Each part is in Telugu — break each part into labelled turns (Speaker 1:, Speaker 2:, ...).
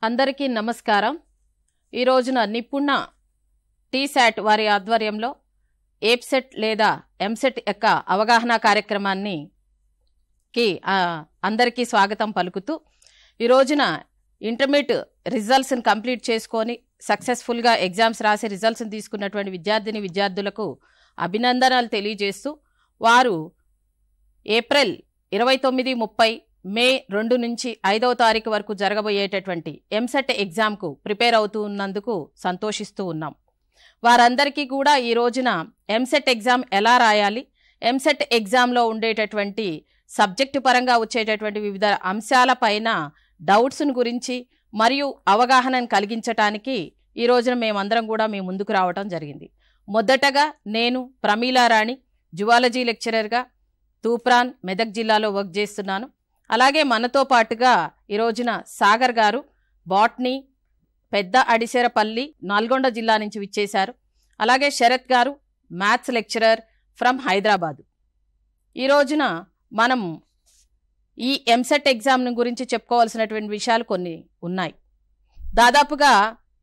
Speaker 1: అందరికీ నమస్కారం. ఈ రోజున నిపుణ టీశాట్ వారి ఆధ్వర్యంలో ఏప్సెట్ లేదా ఎంసెట్ యొక్క అవగాహన కార్యక్రమాన్ని అందరికీ స్వాగతం పలుకుతూ ఈ రోజున ఇంటర్మీడియట్ రిజల్ట్స్ని కంప్లీట్ చేసుకొని సక్సెస్ఫుల్గా ఎగ్జామ్స్ రాసి రిజల్ట్స్ని తీసుకున్నటువంటి విద్యార్థులకు అభినందనలు తెలియజేస్తూ వారు ఏప్రిల్ 29-30 మే 2 నుంచి 5వ తారీఖు వరకు జరగబోయేటటువంటి ఎంసెట్ ఎగ్జామ్కు ప్రిపేర్ అవుతూ ఉన్నందుకు సంతోషిస్తూ ఉన్నాం. వారందరికీ కూడా ఈ రోజున ఎంసెట్ ఎగ్జామ్ ఎలా రాయాలి, ఎంసెట్ ఎగ్జామ్లో ఉండేటటువంటి సబ్జెక్టు పరంగా వచ్చేటటువంటి వివిధ అంశాలపైన డౌట్స్ను గురించి మరియు అవగాహనను కలిగించడానికి ఈ రోజున మేమందరం కూడా మీ ముందుకు రావడం జరిగింది. మొదటగా నేను ప్రమీలారాణి జువాలజీ లెక్చరర్గా తూప్రాన్ మెదక్ జిల్లాలో వర్క్ చేస్తున్నాను. అలాగే మనతో పాటుగా ఈ రోజున సాగర్ గారు బాట్నీ పెద్ద అడిసెరపల్లి నల్గొండ జిల్లా నుంచి విచ్చేశారు. అలాగే శరత్ గారు మ్యాథ్స్ లెక్చరర్ ఫ్రమ్ హైదరాబాద్. ఈ రోజున మనం ఈ ఎంసెట్ ఎగ్జామ్ గురించి చెప్పుకోవాల్సినటువంటి విషయాలు కొన్ని ఉన్నాయి. దాదాపుగా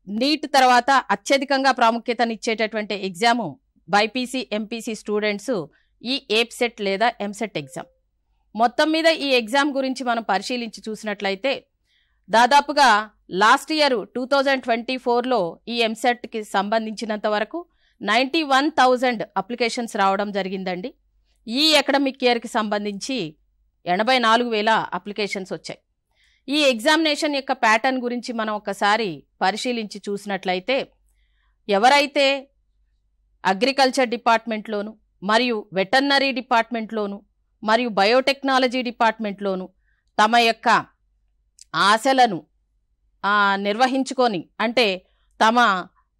Speaker 1: నీట్ తర్వాత అత్యధికంగా ప్రాముఖ్యతనిచ్చేటటువంటి ఎగ్జాము బైపీసీ ఎంపీసీ స్టూడెంట్స్ ఈ ఏప్సెట్ లేదా ఎంసెట్ ఎగ్జామ్. మొత్తం మీద ఈ ఎగ్జామ్ గురించి మనం పరిశీలించి చూసినట్లయితే దాదాపుగా లాస్ట్ ఇయర్ 2024లో ఈ ఎంసెట్కి సంబంధించినంత వరకు 91,000 అప్లికేషన్స్ రావడం జరిగిందండి. ఈ అకాడమిక్ ఇయర్కి సంబంధించి 84,000 అప్లికేషన్స్ వచ్చాయి. ఈ ఎగ్జామినేషన్ యొక్క ప్యాటర్న్ గురించి మనం ఒకసారి పరిశీలించి చూసినట్లయితే ఎవరైతే అగ్రికల్చర్ డిపార్ట్మెంట్లోను మరియు వెటర్నరీ డిపార్ట్మెంట్లోను మరియు బయోటెక్నాలజీ డిపార్ట్మెంట్లోను తమ యొక్క ఆశలను నిర్వహించుకొని అంటే తమ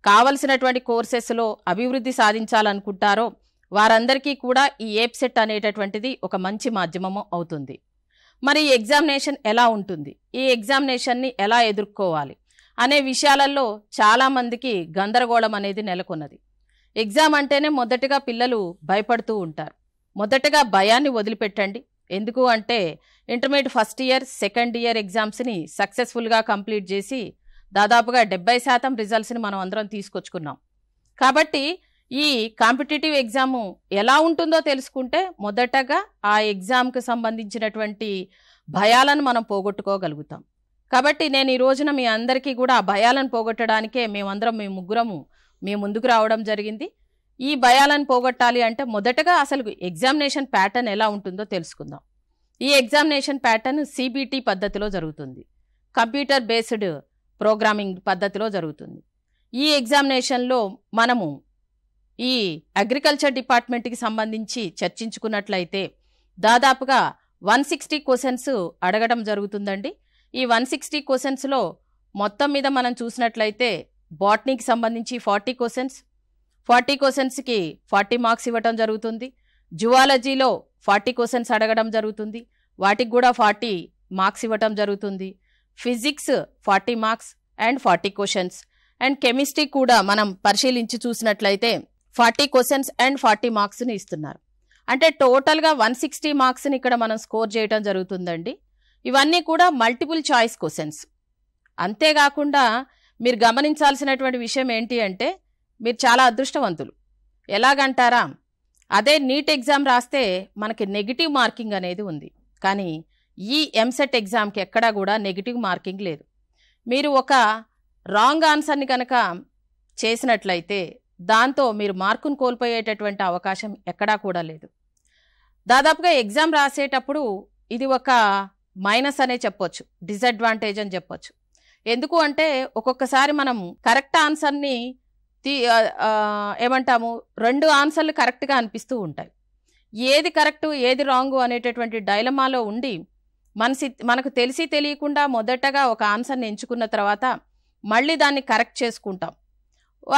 Speaker 1: కావలసినటువంటి కోర్సెస్లో అభివృద్ధి సాధించాలనుకుంటారో వారందరికీ కూడా ఈ ఏప్సెట్ అనేటటువంటిది ఒక మంచి మాధ్యమం అవుతుంది. మరి ఈ ఎగ్జామినేషన్ ఎలా ఉంటుంది, ఈ ఎగ్జామినేషన్ని ఎలా ఎదుర్కోవాలి అనే విషయాలలో చాలామందికి గందరగోళం అనేది నెలకొన్నది. ఎగ్జామ్ అంటేనే మొదటగా పిల్లలు భయపడుతూ ఉంటారు. మొదటగా భయాన్ని వదిలిపెట్టండి. ఎందుకు అంటే intermediate first year second year ఎగ్జామ్స్ని సక్సెస్ఫుల్గా కంప్లీట్ చేసి దాదాపుగా 70% రిజల్ట్స్ని మనం అందరం తీసుకొచ్చుకున్నాం. కాబట్టి ఈ కాంపిటేటివ్ ఎగ్జాము ఎలా ఉంటుందో తెలుసుకుంటే మొదటగా ఆ ఎగ్జామ్కి సంబంధించినటువంటి భయాలను మనం పోగొట్టుకోగలుగుతాం. కాబట్టి నేను ఈ రోజున మీ అందరికీ కూడా ఆ భయాలను పోగొట్టడానికే మేమందరం ముగ్గురము మీ ముందుకు రావడం జరిగింది. ఈ భయాలను పోగొట్టాలి అంటే మొదటగా అసలు ఎగ్జామినేషన్ ప్యాటర్న్ ఎలా ఉంటుందో తెలుసుకుందాం. ఈ ఎగ్జామినేషన్ ప్యాటర్న్ సిబిటి పద్ధతిలో జరుగుతుంది, కంప్యూటర్ బేస్డ్ ప్రోగ్రామింగ్ పద్ధతిలో జరుగుతుంది. ఈ ఎగ్జామినేషన్లో మనము ఈ అగ్రికల్చర్ డిపార్ట్మెంట్కి సంబంధించి చర్చించుకున్నట్లయితే దాదాపుగా 160 క్వశ్చన్స్ అడగడం జరుగుతుందండి. ఈ 160 క్వశ్చన్స్లో మొత్తం మీద మనం చూసినట్లయితే బాటనీకి సంబంధించి 40 క్వశ్చన్స్, 40 క్వశ్చన్స్కి 40 మార్క్స్ ఇవ్వటం జరుగుతుంది. జువాలజీలో 40 క్వశ్చన్స్ అడగడం జరుగుతుంది, వాటికి కూడా 40 మార్క్స్ ఇవ్వటం జరుగుతుంది. Physics 40 marks and 40 questions and chemistry కూడా మనం పరిశీలించి చూసినట్లయితే 40 క్వశ్చన్స్ అండ్ 40 మార్క్స్ని ఇస్తున్నారు. అంటే టోటల్గా 160 మార్క్స్ని ఇక్కడ మనం స్కోర్ చేయడం జరుగుతుందండి. ఇవన్నీ కూడా మల్టిపుల్ చాయిస్ క్వశ్చన్స్. అంతేకాకుండా మీరు గమనించాల్సినటువంటి విషయం ఏంటి అంటే మీరు చాలా అదృష్టవంతులు. ఎలాగంటారా, అదే నీట్ ఎగ్జామ్ రాస్తే మనకి నెగిటివ్ మార్కింగ్ అనేది ఉంది, కానీ ఈ ఎంసెట్ ఎగ్జామ్కి ఎక్కడా కూడా నెగిటివ్ మార్కింగ్ లేదు. మీరు ఒక రాంగ్ ఆన్సర్ని కనుక చేసినట్లయితే దాంతో మీరు మార్కును కోల్పోయేటటువంటి అవకాశం ఎక్కడా కూడా లేదు. దాదాపుగా ఎగ్జామ్ రాసేటప్పుడు ఇది ఒక మైనస్ అనే చెప్పొచ్చు, డిసడ్వాంటేజ్ అని చెప్పొచ్చు. ఎందుకు అంటే ఒక్కొక్కసారి మనం కరెక్ట్ ఆన్సర్ని ఏమంటాము, 2 ఆన్సర్లు కరెక్ట్గా అనిపిస్తూ ఉంటాయి. ఏది కరెక్టు ఏది రాంగు అనేటటువంటి డైలమాలో ఉండి మనకు తెలిసి తెలియకుండా మొదటగా ఒక ఆన్సర్ని ఎంచుకున్న తర్వాత మళ్ళీ దాన్ని కరెక్ట్ చేసుకుంటాం.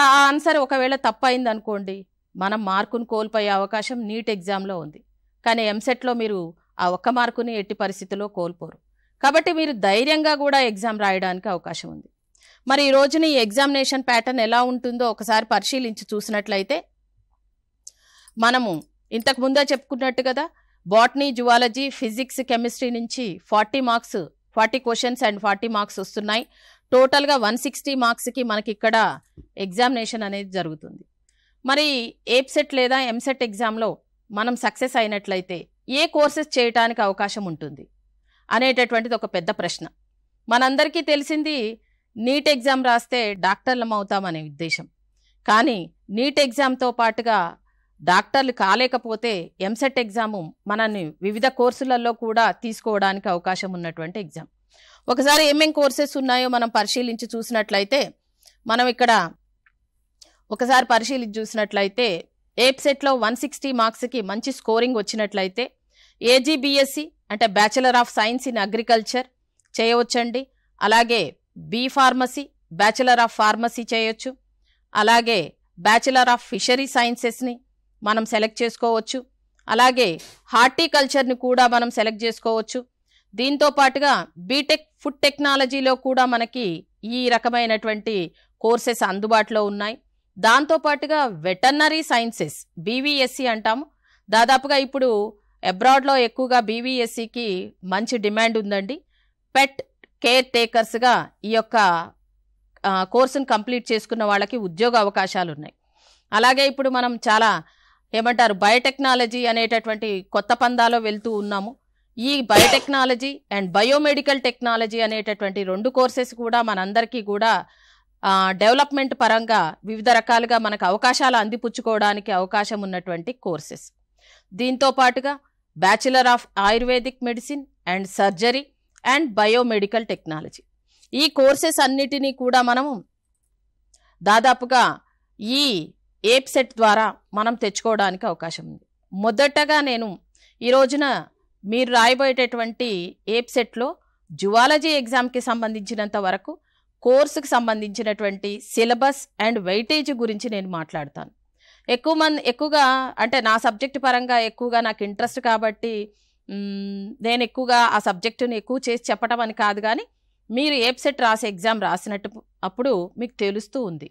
Speaker 1: ఆ ఆన్సర్ ఒకవేళ తప్పైంది అనుకోండి, మనం మార్కును కోల్పోయే అవకాశం నీట్ ఎగ్జామ్లో ఉంది. కానీ ఎంసెట్లో మీరు ఆ ఒక్క మార్కుని ఎట్టి పరిస్థితుల్లో కోల్పోరు. కాబట్టి మీరు ధైర్యంగా కూడా ఎగ్జామ్ రాయడానికి అవకాశం ఉంది. మరి ఈ రోజున ఈ ఎగ్జామినేషన్ ప్యాటర్న్ ఎలా ఉంటుందో ఒకసారి పరిశీలించి చూసినట్లయితే మనము ఇంతకు ముందే చెప్పుకున్నట్టు కదా, బాటనీ జువాలజీ ఫిజిక్స్ కెమిస్ట్రీ నుంచి 40 మార్క్స్ 40 క్వశ్చన్స్ అండ్ 40 మార్క్స్ వస్తున్నాయి. టోటల్గా 160 మార్క్స్కి మనకి ఇక్కడ ఎగ్జామినేషన్ అనేది జరుగుతుంది. మరి ఏప్సెట్ లేదా ఎంసెట్ ఎగ్జామ్లో మనం సక్సెస్ అయినట్లయితే ఏ కోర్సెస్ చేయడానికి అవకాశం ఉంటుంది అనేటటువంటిది ఒక పెద్ద ప్రశ్న. మనందరికీ తెలిసింది నీట్ ఎగ్జామ్ రాస్తే డాక్టర్లం అవుతామనే ఉద్దేశం. కానీ నీట్ ఎగ్జామ్తో పాటుగా డాక్టర్లు కాలేకపోతే ఎంసెట్ ఎగ్జాము మనల్ని వివిధ కోర్సులలో కూడా తీసుకోవడానికి అవకాశం ఉన్నటువంటి ఎగ్జామ్. ఒకసారి ఏమేం కోర్సెస్ ఉన్నాయో మనం పరిశీలించి చూసినట్లయితే ఏప్సెట్లో 160 మార్క్స్కి మంచి స్కోరింగ్ వచ్చినట్లయితే ఏజీబీఎస్సి అంటే bachelor of science in agriculture చేయవచ్చండి. అలాగే B pharmacy, bachelor of pharmacy చేయొచ్చు. అలాగే బ్యాచిలర్ ఆఫ్ ఫిషరీ సైన్సెస్ని మనం సెలెక్ట్ చేసుకోవచ్చు. అలాగే హార్టికల్చర్ని కూడా మనం సెలెక్ట్ చేసుకోవచ్చు. దీంతో పాటుగా బీటెక్ ఫుడ్ టెక్నాలజీలో కూడా మనకి ఈ రకమైనటువంటి కోర్సెస్ అందుబాటులో ఉన్నాయి. దాంతోపాటుగా వెటర్నరీ సైన్సెస్ బీవీఎస్సీ అంటాము. దాదాపుగా ఇప్పుడు అబ్రాడ్లో ఎక్కువగా బీవీఎస్సీకి మంచి డిమాండ్ ఉందండి. పెట్ కేర్ టేకర్స్గా ఈ యొక్క కోర్సును కంప్లీట్ చేసుకున్న వాళ్ళకి ఉద్యోగ అవకాశాలు ఉన్నాయి. అలాగే ఇప్పుడు మనం చాలా బయోటెక్నాలజీ అనేటటువంటి కొత్త పందాలో వెళ్తూ ఉన్నాము. ఈ బయోటెక్నాలజీ అండ్ బయోమెడికల్ టెక్నాలజీ అనేటటువంటి 2 కోర్సెస్ కూడా మనందరికీ కూడా డెవలప్మెంట్ పరంగా వివిధ రకాలుగా మనకు అవకాశాలు అందిపుచ్చుకోవడానికి అవకాశం ఉన్నటువంటి కోర్సెస్. దీంతో పాటుగా bachelor of ayurvedic medicine and surgery and biomedical technology, ఈ కోర్సెస్ అన్నిటినీ కూడా మనము దాదాపుగా ఈ ఏప్సెట్ ద్వారా మనం తెచ్చుకోవడానికి అవకాశం ఉంది. మొదటగా నేను ఈ రోజున మీరు రాయబోయేటటువంటి ఏప్సెట్లో జువాలజీ ఎగ్జామ్కి సంబంధించినంత వరకు కోర్సుకు సంబంధించినటువంటి సిలబస్ అండ్ వెయిటేజ్ గురించి నేను మాట్లాడతాను. ఎక్కువగా అంటే నా సబ్జెక్ట్ పరంగా ఎక్కువగా నాకు ఇంట్రెస్ట్ కాబట్టి నేను ఎక్కువగా ఆ సబ్జెక్టుని ఎక్కువ చేసి చెప్పడం అని కాదు, కానీ మీరు ఏప్సెట్ రాసే ఎగ్జామ్ రాసినట్టు అప్పుడు మీకు తెలుస్తూ ఉంది.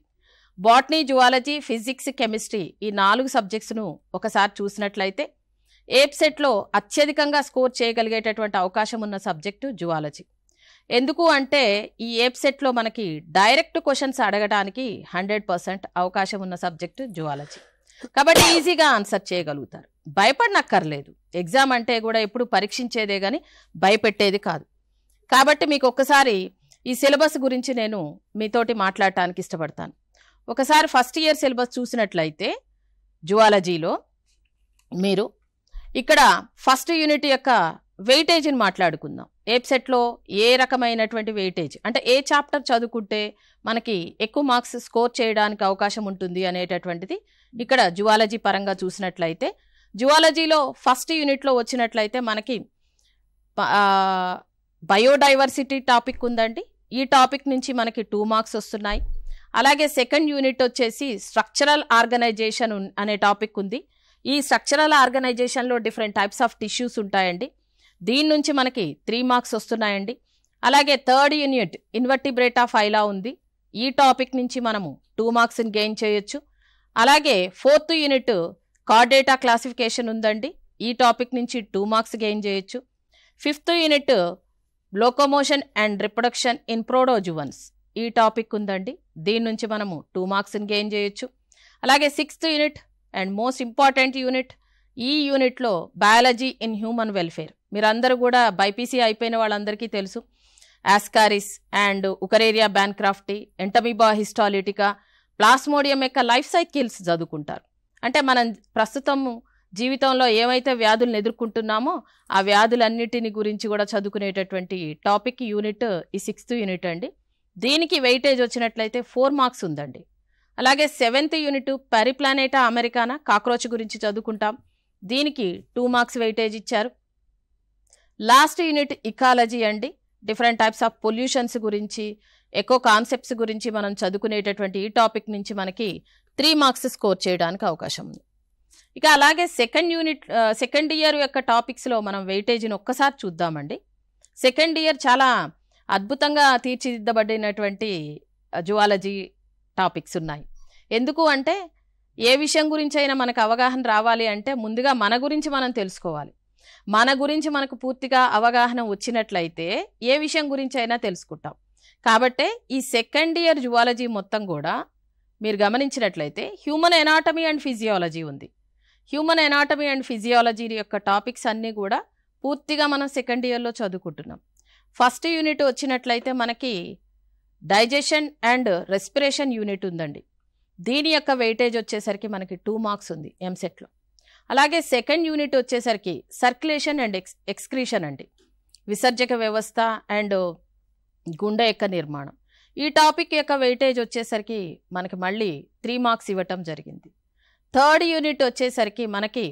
Speaker 1: బాటనీ, జువాలజీ, ఫిజిక్స్, కెమిస్ట్రీ ఈ 4 సబ్జెక్ట్స్ను ఒకసారి చూసినట్లయితే ఏప్సెట్లో అత్యధికంగా స్కోర్ చేయగలిగేటటువంటి అవకాశం ఉన్న సబ్జెక్టు జువాలజీ. ఎందుకు అంటే ఈ ఏప్సెట్లో మనకి డైరెక్ట్ క్వశ్చన్స్ అడగడానికి 100% అవకాశం ఉన్న సబ్జెక్టు జువాలజీ. కాబట్టి ఈజీగా ఆన్సర్ చేయగలుగుతారు, భయపడనక్కర్లేదు. ఎగ్జామ్ అంటే కూడా ఎప్పుడు పరీక్షించేదే కానీ భయపెట్టేది కాదు. కాబట్టి మీకు ఒక్కసారి ఈ సిలబస్ గురించి నేను మీతోటి మాట్లాడటానికి ఇష్టపడతాను. ఒకసారి ఫస్ట్ ఇయర్ సిలబస్ చూసినట్లయితే జువాలజీలో మీరు ఇక్కడ ఫస్ట్ యూనిట్ యొక్క వెయిటేజ్ని మాట్లాడుకుందాం. ఏప్సెట్లో ఏ రకమైనటువంటి వెయిటేజ్ అంటే ఏ చాప్టర్ చదువుకుంటే మనకి ఎక్కువ మార్క్స్ స్కోర్ చేయడానికి అవకాశం ఉంటుంది అనేటటువంటిది ఇక్కడ జువాలజీ పరంగా చూసినట్లయితే, జువాలజీలో ఫస్ట్ యూనిట్లో వచ్చినట్లయితే మనకి బయోడైవర్సిటీ టాపిక్ ఉందండి. ఈ టాపిక్ నుంచి మనకి 2 మార్క్స్ వస్తున్నాయి. అలాగే సెకండ్ యూనిట్ వచ్చేసి స్ట్రక్చరల్ ఆర్గనైజేషన్ అనే టాపిక్ ఉంది. ఈ స్ట్రక్చరల్ ఆర్గనైజేషన్లో డిఫరెంట్ టైప్స్ ఆఫ్ టిష్యూస్ ఉంటాయండి. దీని నుంచి మనకి 3 మార్క్స్ వస్తున్నాయండి. అలాగే థర్డ్ యూనిట్ ఇన్వర్టిబ్రేటా ఫైలా ఉంది. ఈ టాపిక్ నుంచి మనము 2 మార్క్స్ని గెయిన్ చేయొచ్చు. అలాగే ఫోర్త్ యూనిట్ కార్డేటా క్లాసిఫికేషన్ ఉందండి. ఈ టాపిక్ నుంచి 2 మార్క్స్ గెయిన్ చేయొచ్చు. Fifth unit locomotion and reproduction in protozoans, ఈ టాపిక్ ఉందండి. దీని నుంచి మనము 2 మార్క్స్ని గెయిన్ చేయొచ్చు. అలాగే sixth unit and most important unit, ఈ యూనిట్లో బయాలజీ ఇన్ హ్యూమన్ వెల్ఫేర్. మీరందరూ కూడా బైపీసీ అయిపోయిన వాళ్ళందరికీ తెలుసు. Ascaris and Wuchereria bancrofti, Entamoeba histolytica, Plasmodium యొక్క లైఫ్ సైకిల్స్ చదువుకుంటారు. అంటే మనం ప్రస్తుతం జీవితంలో ఏమైతే వ్యాధులను ఎదుర్కొంటున్నామో ఆ వ్యాధులన్నిటిని గురించి కూడా చదువుకునేటటువంటి టాపిక్ యూనిట్ ఈ సిక్స్త్ యూనిట్ అండి. దీనికి వెయిటేజ్ వచ్చినట్లయితే 4 మార్క్స్ ఉందండి. అలాగే సెవెంత్ యూనిట్ పెరిప్లానేటా అమెరికానా, కాక్రోచ్ గురించి చదువుకుంటాం. దీనికి 2 మార్క్స్ వెయిటేజ్ ఇచ్చారు. లాస్ట్ యూనిట్ ఇకాలజీ అండి. డిఫరెంట్ టైప్స్ ఆఫ్ పొల్యూషన్స్ గురించి, ఎకో కాన్సెప్ట్స్ గురించి మనం చదువుకునేటటువంటి ఈ టాపిక్ నుంచి మనకి 3 మార్క్స్ స్కోర్ చేయడానికి అవకాశం ఉంది. ఇక అలాగే సెకండ్ ఇయర్ యొక్క టాపిక్స్లో మనం వెయిటేజ్ని ఒక్కసారి చూద్దామండి. సెకండ్ ఇయర్ చాలా అద్భుతంగా తీర్చిదిద్దబడినటువంటి జువాలజీ టాపిక్స్ ఉన్నాయి. ఎందుకు అంటే ఏ విషయం గురించి అయినా మనకు అవగాహన రావాలి అంటే ముందుగా మన గురించి మనం తెలుసుకోవాలి. మన గురించి మనకు పూర్తిగా అవగాహన వచ్చినట్లయితే ఏ విషయం గురించి అయినా తెలుసుకుంటాం. కాబట్టే ఈ సెకండ్ ఇయర్ జువాలజీ మొత్తం కూడా మీరు గమనించినట్లయితే హ్యూమన్ ఎనాటమీ అండ్ ఫిజియాలజీ ఉంది. హ్యూమన్ ఎనాటమీ అండ్ ఫిజియాలజీ యొక్క టాపిక్స్ అన్నీ కూడా పూర్తిగా మనం సెకండ్ ఇయర్లో చదువుకుంటున్నాం. ఫస్ట్ యూనిట్ వచ్చినట్లయితే మనకి డైజెషన్ అండ్ రెస్పిరేషన్ యూనిట్ ఉందండి. దీని యొక్క వెయిటేజ్ వచ్చేసరికి మనకి 2 మార్క్స్ ఉంది ఎంసెట్లో. అలాగే సెకండ్ యూనిట్ వచ్చేసరికి సర్క్యులేషన్ అండ్ ఎక్స్క్రీషన్ అండి, విసర్జక వ్యవస్థ అండ్ గుండె యొక్క నిర్మాణం. ఈ టాపిక్ యొక్క వెయిటేజ్ వచ్చేసరికి మనకి మళ్ళీ 3 మార్క్స్ ఇవ్వటం జరిగింది. థర్డ్ యూనిట్ వచ్చేసరికి మనకి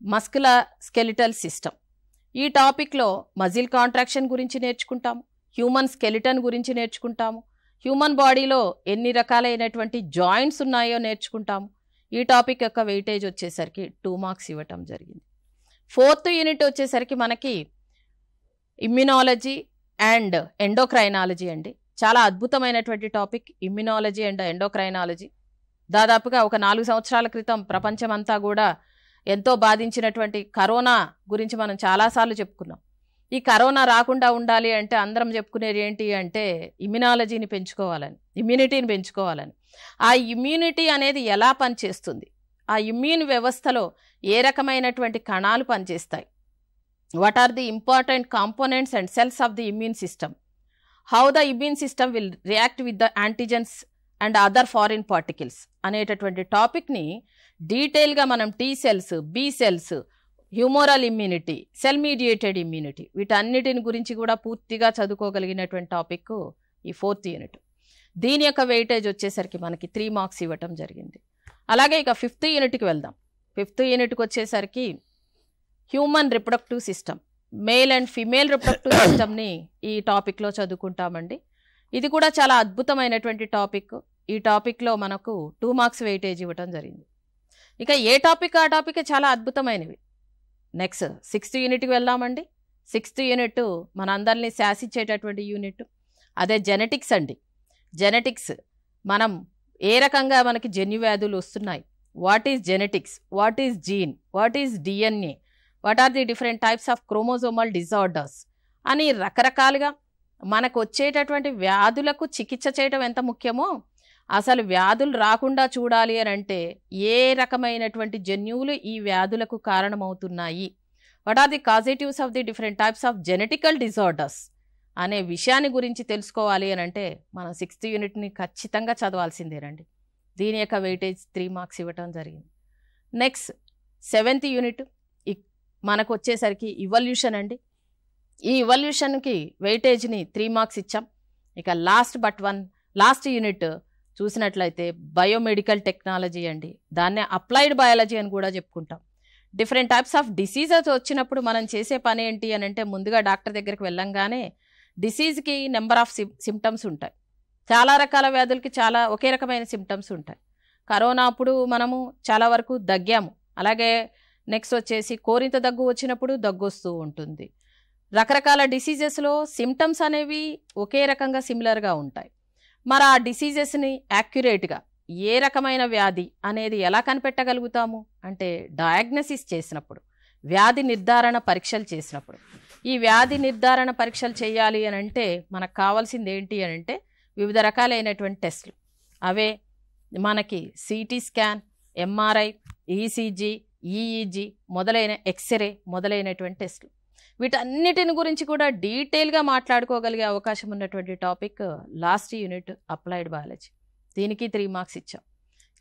Speaker 1: మస్కులర్ స్కెలిటల్ సిస్టమ్. ఈ టాపిక్లో మజిల్ కాంట్రాక్షన్ గురించి నేర్చుకుంటాము, హ్యూమన్ స్కెలిటన్ గురించి నేర్చుకుంటాము, హ్యూమన్ బాడీలో ఎన్ని రకాలైనటువంటి జాయింట్స్ ఉన్నాయో నేర్చుకుంటాము. ఈ టాపిక్ యొక్క వెయిటేజ్ వచ్చేసరికి 2 మార్క్స్ ఇవ్వటం జరిగింది. ఫోర్త్ యూనిట్ వచ్చేసరికి మనకి ఇమ్యునాలజీ అండ్ ఎండోక్రైనాలజీ అండి. చాలా అద్భుతమైనటువంటి టాపిక్ ఇమ్యునాలజీ అండ్ ఎండోక్రైనాలజీ. దాదాపుగా ఒక 4 సంవత్సరాల క్రితం ప్రపంచమంతా కూడా ఎంతో బాధించినటువంటి కరోనా గురించి మనం చాలాసార్లు చెప్పుకున్నాం. ఈ కరోనా రాకుండా ఉండాలి అంటే అందరం చెప్పుకునేది ఏంటి అంటే ఇమ్యునాలజీని పెంచుకోవాలని, ఇమ్యూనిటీని పెంచుకోవాలని. ఆ ఇమ్యూనిటీ అనేది ఎలా పనిచేస్తుంది, ఆ ఇమ్యూన్ వ్యవస్థలో ఏ రకమైనటువంటి కణాలు పనిచేస్తాయి, what are the important components and cells of the immune system, how the immune system will react with the antigens and other foreign particles అనేటటువంటి టాపిక్ని డీటెయిల్గా మనం T cells, B cells, humoral immunity, cell mediated immunity, వీటన్నిటిని గురించి కూడా పూర్తిగా చదువుకోగలిగినటువంటి టాపిక్ ఈ ఫోర్త్ యూనిట్. దీని యొక్క వెయిటేజ్ వచ్చేసరికి మనకి 3 మార్క్స్ ఇవ్వటం జరిగింది. అలాగే ఇక ఫిఫ్త్ యూనిట్కి వెళ్దాం. ఫిఫ్త్ యూనిట్కి వచ్చేసరికి human reproductive system, male and female reproductive సిస్టమ్ని ఈ టాపిక్లో చదువుకుంటామండి. ఇది కూడా చాలా అద్భుతమైనటువంటి టాపిక్. ఈ టాపిక్లో మనకు 2 మార్క్స్ వెయిటేజ్ ఇవ్వటం జరిగింది. ఇక ఏ టాపిక్ ఆ టాపిక్ చాలా అద్భుతమైనవి. నెక్స్ట్ 6th యూనిట్కి వెళ్దామండి. 6th యూనిట్ మన అందరినీ శాసించేటటువంటి యూనిట్, అదే జెనెటిక్స్ అండి. జెనెటిక్స్ మనం ఏ రకంగా మనకి జన్యు వ్యాధులు వస్తున్నాయి, what is genetics, what is gene, what is DNA, what are the different types of chromosomal disorders అని రకరకాలుగా మనకు వచ్చేటటువంటి వ్యాధులకు చికిత్స చేయడం ఎంత ముఖ్యమో, అసలు వ్యాధులు రాకుండా చూడాలి అని అంటే ఏ రకమైనటువంటి జన్యువులు ఈ వ్యాధులకు కారణమవుతున్నాయి, what are the causatives of the different types of genetical disorders అనే విషయాన్ని గురించి తెలుసుకోవాలి అని అంటే మనం 6th యూనిట్ని ఖచ్చితంగా చదవాల్సిందేనండి. దీని యొక్క వెయిటేజ్ 3 మార్క్స్ ఇవ్వటం జరిగింది. నెక్స్ట్ 7th యూనిట్ మనకు వచ్చేసరికి ఇవల్యూషన్ అండి. ఈ ఇవల్యూషన్కి వెయిటేజ్ని 3 మార్క్స్ ఇచ్చాం. ఇక లాస్ట్ యూనిట్ చూసినట్లయితే బయోమెడికల్ టెక్నాలజీ అండి. దాన్నే అప్లైడ్ బయాలజీ అని కూడా చెప్పుకుంటాం. డిఫరెంట్ టైప్స్ ఆఫ్ డిసీజెస్ వచ్చినప్పుడు మనం చేసే పని ఏంటి అని అంటే ముందుగా డాక్టర్ దగ్గరికి వెళ్ళంగానే డిసీజ్కి నెంబర్ ఆఫ్ సిమ్టమ్స్ ఉంటాయి. చాలా రకాల వ్యాధులకి చాలా ఒకే రకమైన సిమ్టమ్స్ ఉంటాయి. కరోనా అప్పుడు మనము చాలా వరకు దగ్గాము. అలాగే నెక్స్ట్ వచ్చేసి కోరింత దగ్గు వచ్చినప్పుడు దగ్గు వస్తూ ఉంటుంది. రకరకాల డిసీజెస్లో సిమ్టమ్స్ అనేవి ఒకే రకంగా సిమిలర్గా ఉంటాయి. మరి ఆ డిసీజెస్ని యాక్యురేట్గా ఏ రకమైన వ్యాధి అనేది ఎలా కనిపెట్టగలుగుతాము అంటే డయాగ్నోసిస్ చేసినప్పుడు, వ్యాధి నిర్ధారణ పరీక్షలు చేసినప్పుడు. ఈ వ్యాధి నిర్ధారణ పరీక్షలు చేయాలి అని అంటే మనకు కావాల్సింది ఏంటి అని అంటే వివిధ రకాలైనటువంటి టెస్టులు. అవే మనకి CT scan, MRI, ECG, EEG మొదలైన ఎక్స్రే మొదలైనటువంటి టెస్టులు. వీటన్నిటిని గురించి కూడా డీటెయిల్గా మాట్లాడుకోగలిగే అవకాశం ఉన్నటువంటి topic last unit applied biology. దీనికి 3 మార్క్స్ ఇచ్చాం.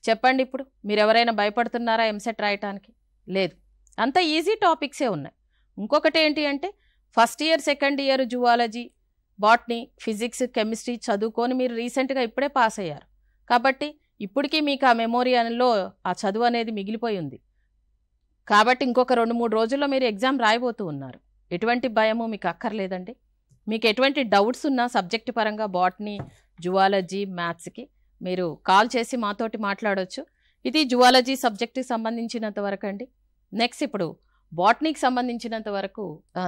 Speaker 1: చెప్పండి, ఇప్పుడు మీరు ఎవరైనా భయపడుతున్నారా ఎంసెట్ రాయటానికి? లేదు, అంత ఈజీ టాపిక్సే ఉన్నాయి. ఇంకొకటి ఏంటి అంటే first year, second year zoology, botany, physics, chemistry చదువుకొని మీరు రీసెంట్గా ఇప్పుడే పాస్ అయ్యారు. కాబట్టి ఇప్పటికీ మీకు ఆ మెమోరియన్లో ఆ చదువు అనేది మిగిలిపోయి ఉంది. కాబట్టి ఇంకొక 2-3 రోజుల్లో మీరు ఎగ్జామ్ రాయబోతూ ఉన్నారు. ఎటువంటి భయము మీకు అక్కర్లేదండి. మీకు ఎటువంటి డౌట్స్ ఉన్నా సబ్జెక్ట్ పరంగా బాటనీ, జువాలజీ, మ్యాథ్స్కి మీరు కాల్ చేసి మాతోటి మాట్లాడవచ్చు. ఇది జువాలజీ సబ్జెక్టుకి సంబంధించినంత వరకు అండి. నెక్స్ట్ ఇప్పుడు బాటనీకి సంబంధించినంత వరకు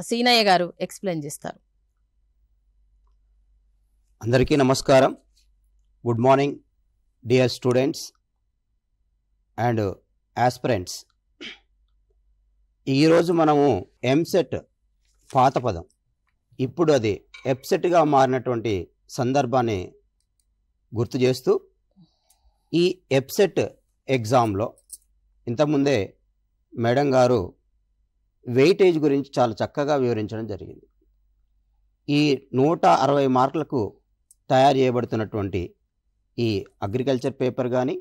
Speaker 1: సీనయ్య గారు ఎక్స్ప్లెయిన్ చేస్తారు.
Speaker 2: అందరికీ నమస్కారం. Good morning dear students and aspirants. ఈరోజు మనము ఎంసెట్ పాత పదం, ఇప్పుడు అది ఎప్సెట్గా మారినటువంటి సందర్భాన్ని గుర్తు చేస్తూ ఈ ఎప్సెట్ ఎగ్జామ్లో ఇంతకుముందే మేడం గారు వెయిటేజ్ గురించి చాలా చక్కగా వివరించడం జరిగింది. ఈ 160 మార్కులకు తయారు చేయబడుతున్నటువంటి ఈ అగ్రికల్చర్ పేపర్ కానీ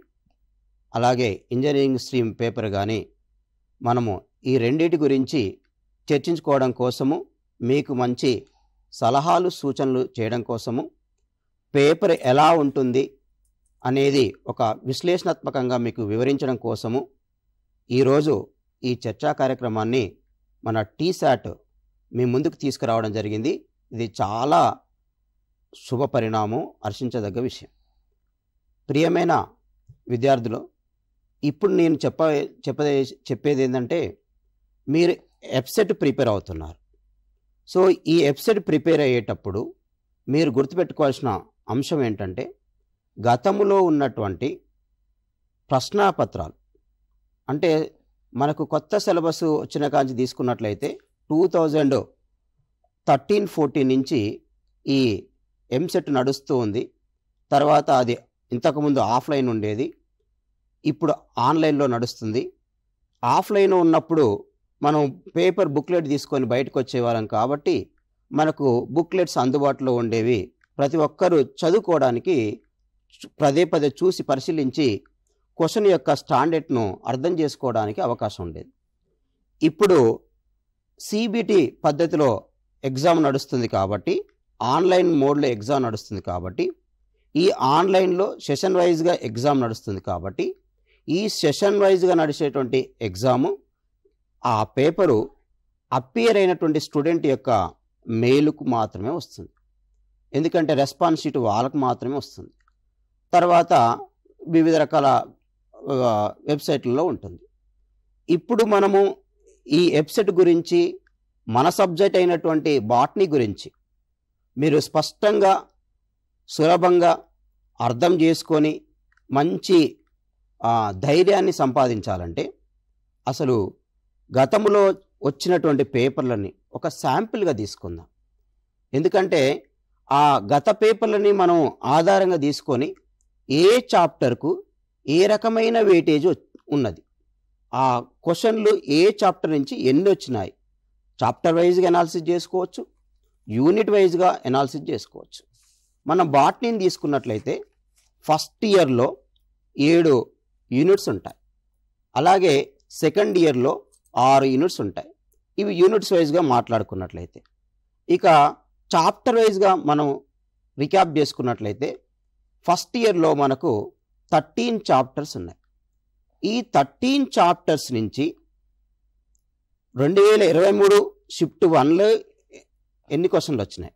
Speaker 2: అలాగే ఇంజనీరింగ్ స్ట్రీమ్ పేపర్ కానీ మనము ఈ రెండింటి గురించి చర్చించుకోవడం కోసము, మీకు మంచి సలహాలు సూచనలు చేయడం కోసము, పేపర్ ఎలా ఉంటుంది అనేది ఒక విశ్లేషణాత్మకంగా మీకు వివరించడం కోసము ఈరోజు ఈ చర్చా కార్యక్రమాన్ని మన టీశాట్ మీ ముందుకు తీసుకురావడం జరిగింది. ఇది చాలా శుభ పరిణామం, హర్షించదగ్గ విషయం. ప్రియమైన విద్యార్థులు, ఇప్పుడు నేను చెప్పేది ఏంటంటే, మీరు ఎప్సెట్ ప్రిపేర్ అవుతున్నారు. సో ఈ ఎప్సెట్ ప్రిపేర్ అయ్యేటప్పుడు మీరు గుర్తుపెట్టుకోవాల్సిన అంశం ఏంటంటే, గతంలో ఉన్నటువంటి ప్రశ్నాపత్రాలు, అంటే మనకు కొత్త సిలబస్ వచ్చిన కాంచి తీసుకున్నట్లయితే 2013-14 నుంచి ఈ ఎంసెట్ నడుస్తూ ఉంది. తర్వాత అది ఇంతకుముందు ఆఫ్లైన్ ఉండేది, ఇప్పుడు ఆన్లైన్లో నడుస్తుంది. ఆఫ్లైన్ ఉన్నప్పుడు మనం పేపర్ బుక్లెట్ తీసుకొని బయటకు వచ్చేవాళ్ళం కాబట్టి మనకు బుక్లెట్స్ అందుబాటులో ఉండేవి. ప్రతి ఒక్కరూ చదువుకోవడానికి పదే పదే చూసి పరిశీలించి క్వశ్చన్ యొక్క స్టాండర్డ్ను అర్థం చేసుకోవడానికి అవకాశం ఉండేది. ఇప్పుడు సిబిటి పద్ధతిలో ఎగ్జామ్ నడుస్తుంది కాబట్టి, ఆన్లైన్ మోడ్లో ఎగ్జామ్ నడుస్తుంది కాబట్టి, ఈ ఆన్లైన్లో సెషన్ వైజ్గా ఎగ్జామ్ నడుస్తుంది కాబట్టి, ఈ సెషన్ వైజ్గా నడిచేటువంటి ఎగ్జాము ఆ పేపరు అపియర్ అయినటువంటి స్టూడెంట్ యొక్క మెయిల్కు మాత్రమే వస్తుంది. ఎందుకంటే రెస్పాన్స్ షీట్ వాళ్ళకు మాత్రమే వస్తుంది. తర్వాత వివిధ రకాల వెబ్సైట్లలో ఉంటుంది. ఇప్పుడు మనము ఈ వెబ్సైట్ గురించి, మన సబ్జెక్ట్ అయినటువంటి బాటనీ గురించి మీరు స్పష్టంగా సులభంగా అర్థం చేసుకొని మంచి ధైర్యాన్ని సంపాదించాలంటే అసలు గతంలో వచ్చినటువంటి పేపర్లని ఒక శాంపిల్గా తీసుకుందాం. ఎందుకంటే ఆ గత పేపర్లని మనం ఆధారంగా తీసుకొని ఏ చాప్టర్కు ఏ రకమైన వెయిటేజ్ ఉన్నది, ఆ క్వశ్చన్లు ఏ చాప్టర్ నుంచి ఎన్ని వచ్చినాయి, చాప్టర్ వైజ్గా అనాలిసిస్ చేసుకోవచ్చు, యూనిట్ వైజ్గా అనాలిసిస్ చేసుకోవచ్చు. మనం బాటనీని తీసుకున్నట్లయితే ఫస్ట్ ఇయర్లో 7 యూనిట్స్ ఉంటాయి, అలాగే సెకండ్ ఇయర్లో 6 యూనిట్స్ ఉంటాయి. ఇవి యూనిట్స్ వైజ్గా మాట్లాడుకున్నట్లయితే, ఇక చాప్టర్ వైజ్గా మనం రికాప్ చేసుకున్నట్లయితే ఫస్ట్ ఇయర్లో మనకు 13 చాప్టర్స్ ఉన్నాయి. ఈ 13 చాప్టర్స్ నుంచి 2023 షిఫ్ట్ 1లో ఎన్ని క్వశ్చన్లు వచ్చినాయి,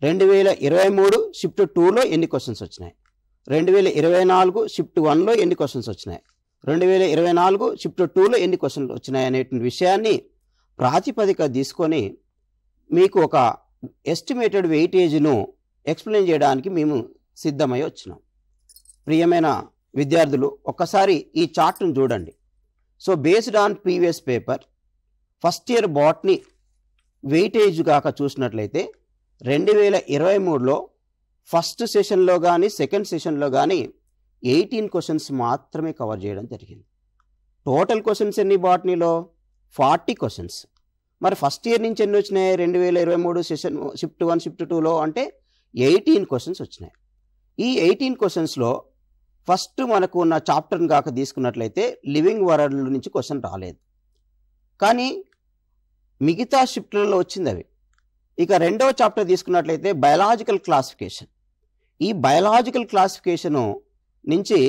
Speaker 2: 2023 షిఫ్ట్ 2లో ఎన్ని క్వశ్చన్స్ వచ్చినాయి, 2024 షిఫ్ట్ 1లో ఎన్ని క్వశ్చన్స్ వచ్చినాయి, 2024 షిఫ్ట్ 2లో ఎన్ని క్వశ్చన్లు వచ్చినాయి అనేటువంటి విషయాన్ని ప్రాతిపదిక తీసుకొని మీకు ఒక ఎస్టిమేటెడ్ వెయిటేజ్ను ఎక్స్ప్లెయిన్ చేయడానికి మేము సిద్ధమై వచ్చినాం. ప్రియమైన విద్యార్థులు, ఒక్కసారి ఈ చార్ట్ను చూడండి. So based on previous paper first year botany weightage కాక చూసినట్లయితే 2023లో ఫస్ట్ సెషన్లో కానీ సెకండ్ సెషన్లో కానీ 18 క్వశ్చన్స్ మాత్రమే కవర్ చేయడం జరిగింది. టోటల్ క్వశ్చన్స్ ఎన్ని బాటనీలో? 40 క్వశ్చన్స్. మరి ఫస్ట్ ఇయర్ నుంచి ఎన్ని వచ్చినాయి 2023 సెషన్ షిఫ్ట్ 1 షిఫ్ట్ 2లో అంటే 18 క్వశ్చన్స్ వచ్చినాయి. ఈ 18 క్వశ్చన్స్లో ఫస్ట్ మనకు ఉన్న చాప్టర్ని కాక తీసుకున్నట్లయితే లివింగ్ వరల్డ్ నుంచి క్వశ్చన్ రాలేదు, కానీ మిగతా షిఫ్ట్లలో వచ్చింది అవి. ఇక రెండవ చాప్టర్ తీసుకున్నట్లయితే బయాలజికల్ క్లాసిఫికేషన్. ఈ బయాలజికల్ క్లాసిఫికేషను నుంచి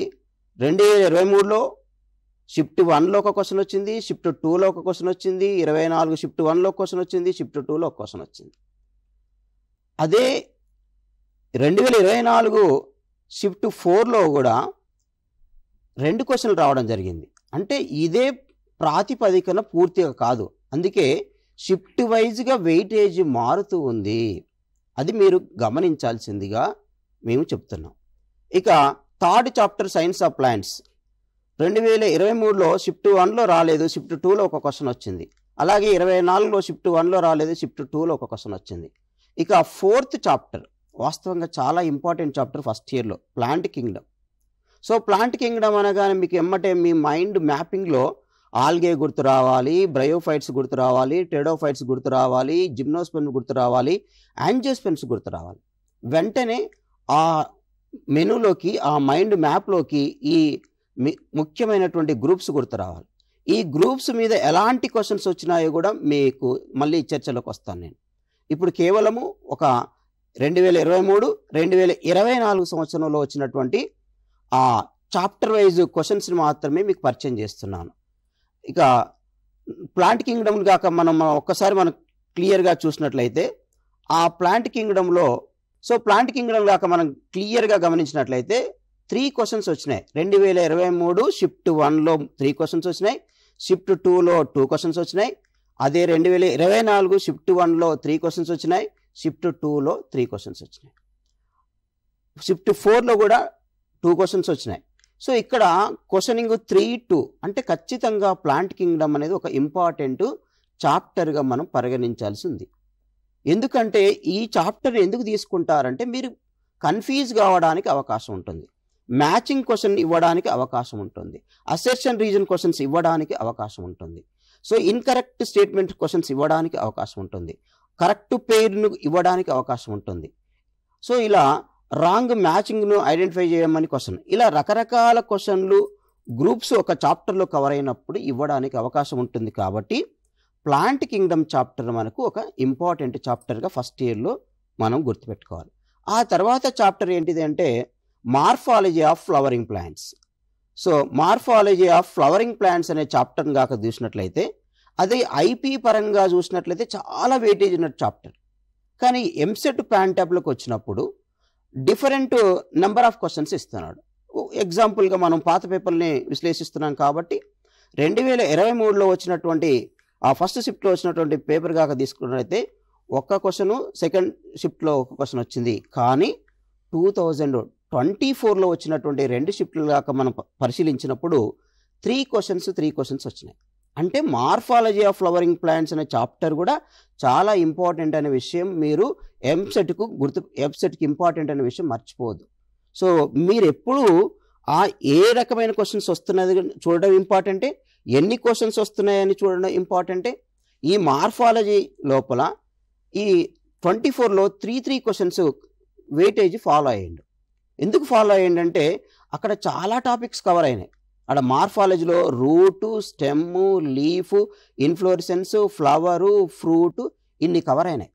Speaker 2: 2023లో షిఫ్ట్ 1లో ఒక క్వశ్చన్ వచ్చింది, షిఫ్ట్ 2లో ఒక క్వశ్చన్ వచ్చింది, 24 షిఫ్ట్ 1లో క్వశ్చన్ వచ్చింది, షిఫ్ట్ 2లో ఒక క్వశ్చన్ వచ్చింది. అదే 2024 షిఫ్ట్ 4లో కూడా 2 క్వశ్చన్లు రావడం జరిగింది. అంటే ఇదే ప్రాతిపదికన పూర్తిగా కాదు, అందుకే షిఫ్ట్ వైజ్గా వెయిటేజ్ మారుతూ ఉంది. అది మీరు గమనించాల్సిందిగా మేము చెప్తున్నాం. ఇక third chapter science of plants 2023లో షిఫ్ట్ 1లో రాలేదు, షిఫ్ట్ 2లో ఒక క్వశ్చన్ వచ్చింది. అలాగే 24లో షిఫ్ట్ 1లో రాలేదు, షిఫ్ట్ 2లో ఒక క్వశ్చన్ వచ్చింది. ఇక ఫోర్త్ చాప్టర్ వాస్తవంగా చాలా ఇంపార్టెంట్ చాప్టర్ ఫస్ట్ ఇయర్లో, plant Kingdom. So plant Kingdom అనగానే మీకు ఎమ్మటే మీ మైండ్ మ్యాపింగ్లో ఆల్గే గుర్తు రావాలి, బ్రయోఫైట్స్ గుర్తు రావాలి, టెడోఫైట్స్ గుర్తు రావాలి, జిమ్నోస్పెర్మ్స్ గుర్తు రావాలి, యాంజియోస్పెర్మ్స్ గుర్తు రావాలి. వెంటనే ఆ మెనూలోకి, ఆ మైండ్ మ్యాప్లోకి ఈ ముఖ్యమైనటువంటి గ్రూప్స్ గుర్తు రావాలి. ఈ గ్రూప్స్ మీద ఎలాంటి క్వశ్చన్స్ వచ్చినాయో కూడా మీకు మళ్ళీ చర్చలోకి వస్తాను నేను. ఇప్పుడు కేవలము ఒక 2023, 2024 సంవత్సరంలో వచ్చినటువంటి ఆ చాప్టర్ వైజ్ క్వశ్చన్స్ని మాత్రమే మీకు పరిచయం చేస్తున్నాను. ఇక ప్లాంట్ కింగ్డమ్ కాక మనం ఒక్కసారి మనం క్లియర్గా చూసినట్లయితే ఆ ప్లాంట్ కింగ్డమ్లో, సో ప్లాంట్ కింగ్డమ్ కాక మనం క్లియర్గా గమనించినట్లయితే 3 క్వశ్చన్స్ వచ్చినాయి. 2023 షిఫ్ట్ 1లో 3 క్వశ్చన్స్ వచ్చినాయి, షిఫ్ట్ 2లో 2 క్వశ్చన్స్ వచ్చినాయి. అదే 2024 షిఫ్ట్ 1లో 3 క్వశ్చన్స్ వచ్చినాయి, షిఫ్ట్ 2లో 3 క్వశ్చన్స్ వచ్చినాయి, షిఫ్ట్ 4లో కూడా 2 క్వశ్చన్స్ వచ్చినాయి. సో ఇక్కడ క్వశ్చనింగ్ 3-2 అంటే ఖచ్చితంగా ప్లాంట్ కింగ్డమ్ అనేది ఒక ఇంపార్టెంట్ చాప్టర్గా మనం పరిగణించాల్సి ఉంది. ఎందుకంటే ఈ చాప్టర్ ఎందుకు తీసుకుంటారంటే మీరు కన్ఫ్యూజ్ కావడానికి అవకాశం ఉంటుంది, మ్యాచింగ్ క్వశ్చన్ ఇవ్వడానికి అవకాశం ఉంటుంది, అసెర్షన్ రీజన్ క్వశ్చన్స్ ఇవ్వడానికి అవకాశం ఉంటుంది, సో ఇన్కరెక్ట్ స్టేట్మెంట్ క్వశ్చన్స్ ఇవ్వడానికి అవకాశం ఉంటుంది, కరెక్ట్ పేర్ను ఇవ్వడానికి అవకాశం ఉంటుంది. సో ఇలా రాంగ్ మ్యాచింగ్ను ఐడెంటిఫై చేయమని క్వశ్చన్, ఇలా రకరకాల క్వశ్చన్లు గ్రూప్స్ ఒక చాప్టర్లో కవర్ అయినప్పుడు ఇవ్వడానికి అవకాశం ఉంటుంది. కాబట్టి ప్లాంట్ కింగ్డమ్ చాప్టర్ మనకు ఒక ఇంపార్టెంట్ చాప్టర్గా ఫస్ట్ ఇయర్లో మనం గుర్తుపెట్టుకోవాలి. ఆ తర్వాత చాప్టర్ ఏంటిది అంటే morphology of flowering plants. So morphology of flowering plants అనే చాప్టర్ని కాక చూసినట్లయితే అది ఐపీ పరంగా చూసినట్లయితే చాలా వెయిటేజ్ ఉన్న చాప్టర్. కానీ ఎంసెట్ ప్యాంటాప్లోకి వచ్చినప్పుడు డిఫరెంట్ నెంబర్ ఆఫ్ క్వశ్చన్స్ ఇస్తున్నాడు. ఎగ్జాంపుల్గా మనం పాత పేపర్ని విశ్లేషిస్తున్నాం కాబట్టి 2023లో వచ్చినటువంటి ఆ ఫస్ట్ షిఫ్ట్లో వచ్చినటువంటి పేపర్ కాక తీసుకున్నట్లయితే ఒక్క క్వశ్చను, సెకండ్ షిఫ్ట్లో ఒక క్వశ్చన్ వచ్చింది. కానీ 2024లో వచ్చినటువంటి 2 షిఫ్ట్లు కాక మనం పరిశీలించినప్పుడు 3 క్వశ్చన్స్ వచ్చినాయి. అంటే మార్ఫాలజీ ఆఫ్ ఫ్లవరింగ్ ప్లాంట్స్ అనే చాప్టర్ కూడా చాలా ఇంపార్టెంట్ అనే విషయం మీరు ఎంసెట్కి ఇంపార్టెంట్ అనే విషయం మర్చిపోవద్దు. సో మీరు ఎప్పుడు ఏ రకమైన క్వశ్చన్స్ వస్తున్నది చూడడం ఇంపార్టెంటే, ఎన్ని క్వశ్చన్స్ వస్తున్నాయని చూడడం ఇంపార్టెంటే. ఈ మార్ఫాలజీ లోపల ఈ 24లో 3 క్వశ్చన్స్ వెయిటేజ్ ఫాలో అయ్యిండు. ఎందుకు ఫాలో అయ్యిండంటే అక్కడ చాలా టాపిక్స్ కవర్ అయినాయి. అక్కడ మార్ఫాలజీలో root, stem, leaf, inflorescence, flower, fruit ఇన్ని కవర్ అయినాయి.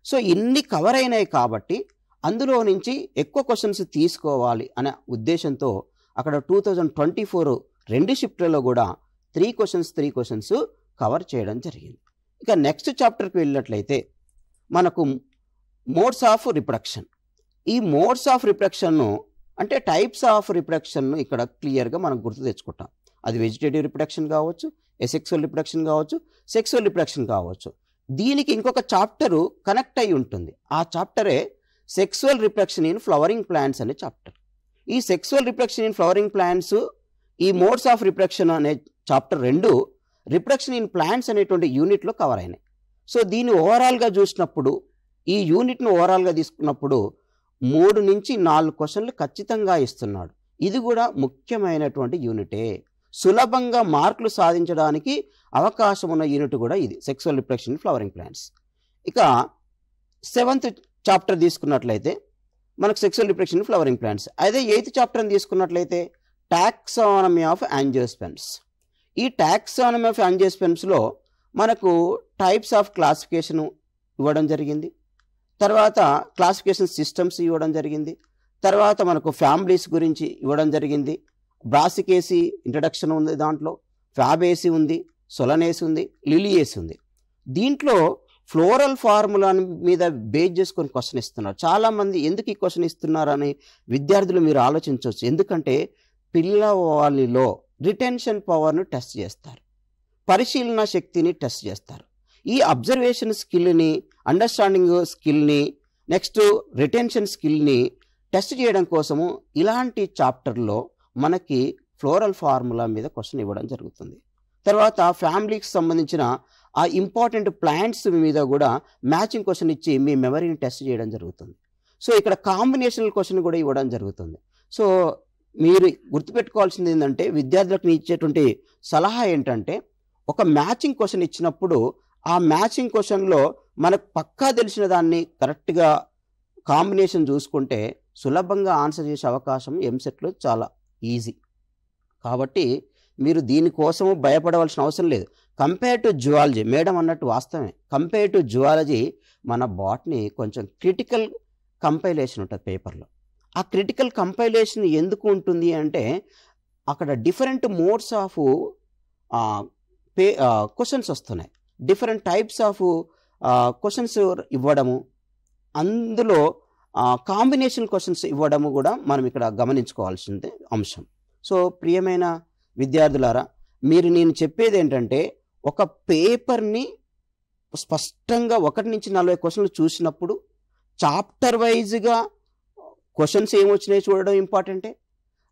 Speaker 2: సో ఇన్ని కవర్ అయినాయి కాబట్టి అందులో నుంచి ఎక్కువ క్వశ్చన్స్ తీసుకోవాలి అనే ఉద్దేశంతో అక్కడ 2024 2 షిఫ్ట్లలో కూడా 3 క్వశ్చన్స్ కవర్ చేయడం జరిగింది. ఇక నెక్స్ట్ చాప్టర్కి వెళ్ళినట్లయితే మనకు మోడ్స్ ఆఫ్ రిప్రొడక్షన్. ఈ మోడ్స్ ఆఫ్ రిప్రొడక్షన్ను అంటే టైప్స్ ఆఫ్ రిప్రొడక్షన్ను ఇక్కడ క్లియర్గా మనం గుర్తు తెచ్చుకుంటాం. అది వెజిటేటివ్ రిప్రొడక్షన్ కావచ్చు, ఎసెక్సువల్ రిప్రొడక్షన్ కావచ్చు, సెక్సువల్ రిప్రొడక్షన్ కావచ్చు. దీనికి ఇంకొక చాప్టరు కనెక్ట్ అయి ఉంటుంది. ఆ చాప్టరే sexual reproduction in flowering plants అనే చాప్టర్. ఈ sexual reproduction in flowering plants, ఈ మోడ్స్ ఆఫ్ రిప్రొడక్షన్ అనే చాప్టర్ 2 రిప్రొడక్షన్ ఇన్ ప్లాంట్స్ అనేటువంటి యూనిట్లో కవర్ అయినాయి. సో దీన్ని ఓవరాల్గా చూసినప్పుడు, ఈ యూనిట్ను ఓవరాల్గా తీసుకున్నప్పుడు 3 నుంచి 4 క్వశ్చన్లు ఖచ్చితంగా ఇస్తున్నాడు. ఇది కూడా ముఖ్యమైనటువంటి యూనిటే. సులభంగా మార్కులు సాధించడానికి అవకాశం ఉన్న యూనిట్ కూడా ఇది, sexual reproduction in flowering plants. ఇక 7th చాప్టర్ తీసుకున్నట్లయితే మనకు sexual reproduction in flowering plants. అదే 8th చాప్టర్ని తీసుకున్నట్లయితే టాక్సానమీ ఆఫ్ యాంజియోస్పెర్మ్స్. ఈ టాక్సానమీ ఆఫ్ యాంజియోస్పెర్మ్స్లో మనకు టైప్స్ ఆఫ్ క్లాసిఫికేషన్ ఇవ్వడం జరిగింది, తర్వాత క్లాసిఫికేషన్ సిస్టమ్స్ ఇవ్వడం జరిగింది, తర్వాత మనకు ఫ్యామిలీస్ గురించి ఇవ్వడం జరిగింది. బ్రాసికేసి ఇంట్రడక్షన్ ఉంది, దాంట్లో ఫ్యాబేసి ఉంది, సొలనేసి ఉంది, లిలియేసి ఉంది. దీంట్లో ఫ్లోరల్ ఫార్ములా మీద బేస్ చేసుకొని క్వశ్చన్ ఇస్తున్నారు. చాలామంది ఎందుకు ఈ క్వశ్చన్ ఇస్తున్నారని విద్యార్థులు మీరు ఆలోచించవచ్చు. ఎందుకంటే పిల్లవాళ్ళలో రిటెన్షన్ పవర్ను టెస్ట్ చేస్తారు, పరిశీలన శక్తిని టెస్ట్ చేస్తారు. ఈ అబ్జర్వేషన్ స్కిల్ని, అండర్స్టాండింగ్ స్కిల్ని, నెక్స్ట్ రిటెన్షన్ స్కిల్ని టెస్ట్ చేయడం కోసము ఇలాంటి చాప్టర్లో మనకి ఫ్లోరల్ ఫార్ములా మీద క్వశ్చన్ ఇవ్వడం జరుగుతుంది. తర్వాత ఫ్యామిలీకి సంబంధించిన ఆ ఇంపార్టెంట్ ప్లాంట్స్ మీద కూడా మ్యాచింగ్ క్వశ్చన్ ఇచ్చి మీ మెమరీని టెస్ట్ చేయడం జరుగుతుంది. సో ఇక్కడ కాంబినేషనల్ క్వశ్చన్ కూడా ఇవ్వడం జరుగుతుంది. సో మీరు గుర్తుపెట్టుకోవాల్సింది ఏంటంటే, విద్యార్థులకు ఇచ్చేటువంటి సలహా ఏంటంటే, ఒక మ్యాచింగ్ క్వశ్చన్ ఇచ్చినప్పుడు ఆ మ్యాచింగ్ క్వశ్చన్లో మనకు పక్కా తెలిసిన దాన్ని కరెక్ట్గా కాంబినేషన్ చూసుకుంటే సులభంగా ఆన్సర్ చేసే అవకాశం ఎంసెట్లో చాలా ఈజీ. కాబట్టి మీరు దీనికోసము భయపడవలసిన అవసరం లేదు. కంపేర్ టు జువాలజీ, మేడం అన్నట్టు వాస్తవమే, కంపేర్ టు జువాలజీ మన బాట్ని కొంచెం క్రిటికల్ కంపైలేషన్ ఉంటుంది పేపర్లో. ఆ క్రిటికల్ కంపైలేషన్ ఎందుకు ఉంటుంది అంటే, అక్కడ డిఫరెంట్ మోడ్స్ ఆఫ్ క్వశ్చన్స్ వస్తున్నాయి, డిఫరెంట్ టైప్స్ ఆఫ్ క్వశ్చన్స్ ఇవ్వడము, అందులో కాంబినేషన్ క్వశ్చన్స్ ఇవ్వడము కూడా మనం ఇక్కడ గమనించుకోవాల్సిందే అంశం. సో ప్రియమైన విద్యార్థులారా, మీరు నేను చెప్పేది ఏంటంటే, ఒక పేపర్ని స్పష్టంగా 1 నుంచి 40 క్వశ్చన్లు చూసినప్పుడు చాప్టర్ వైజ్గా క్వశ్చన్స్ ఏమొచ్చినాయో చూడడం ఇంపార్టెంటే,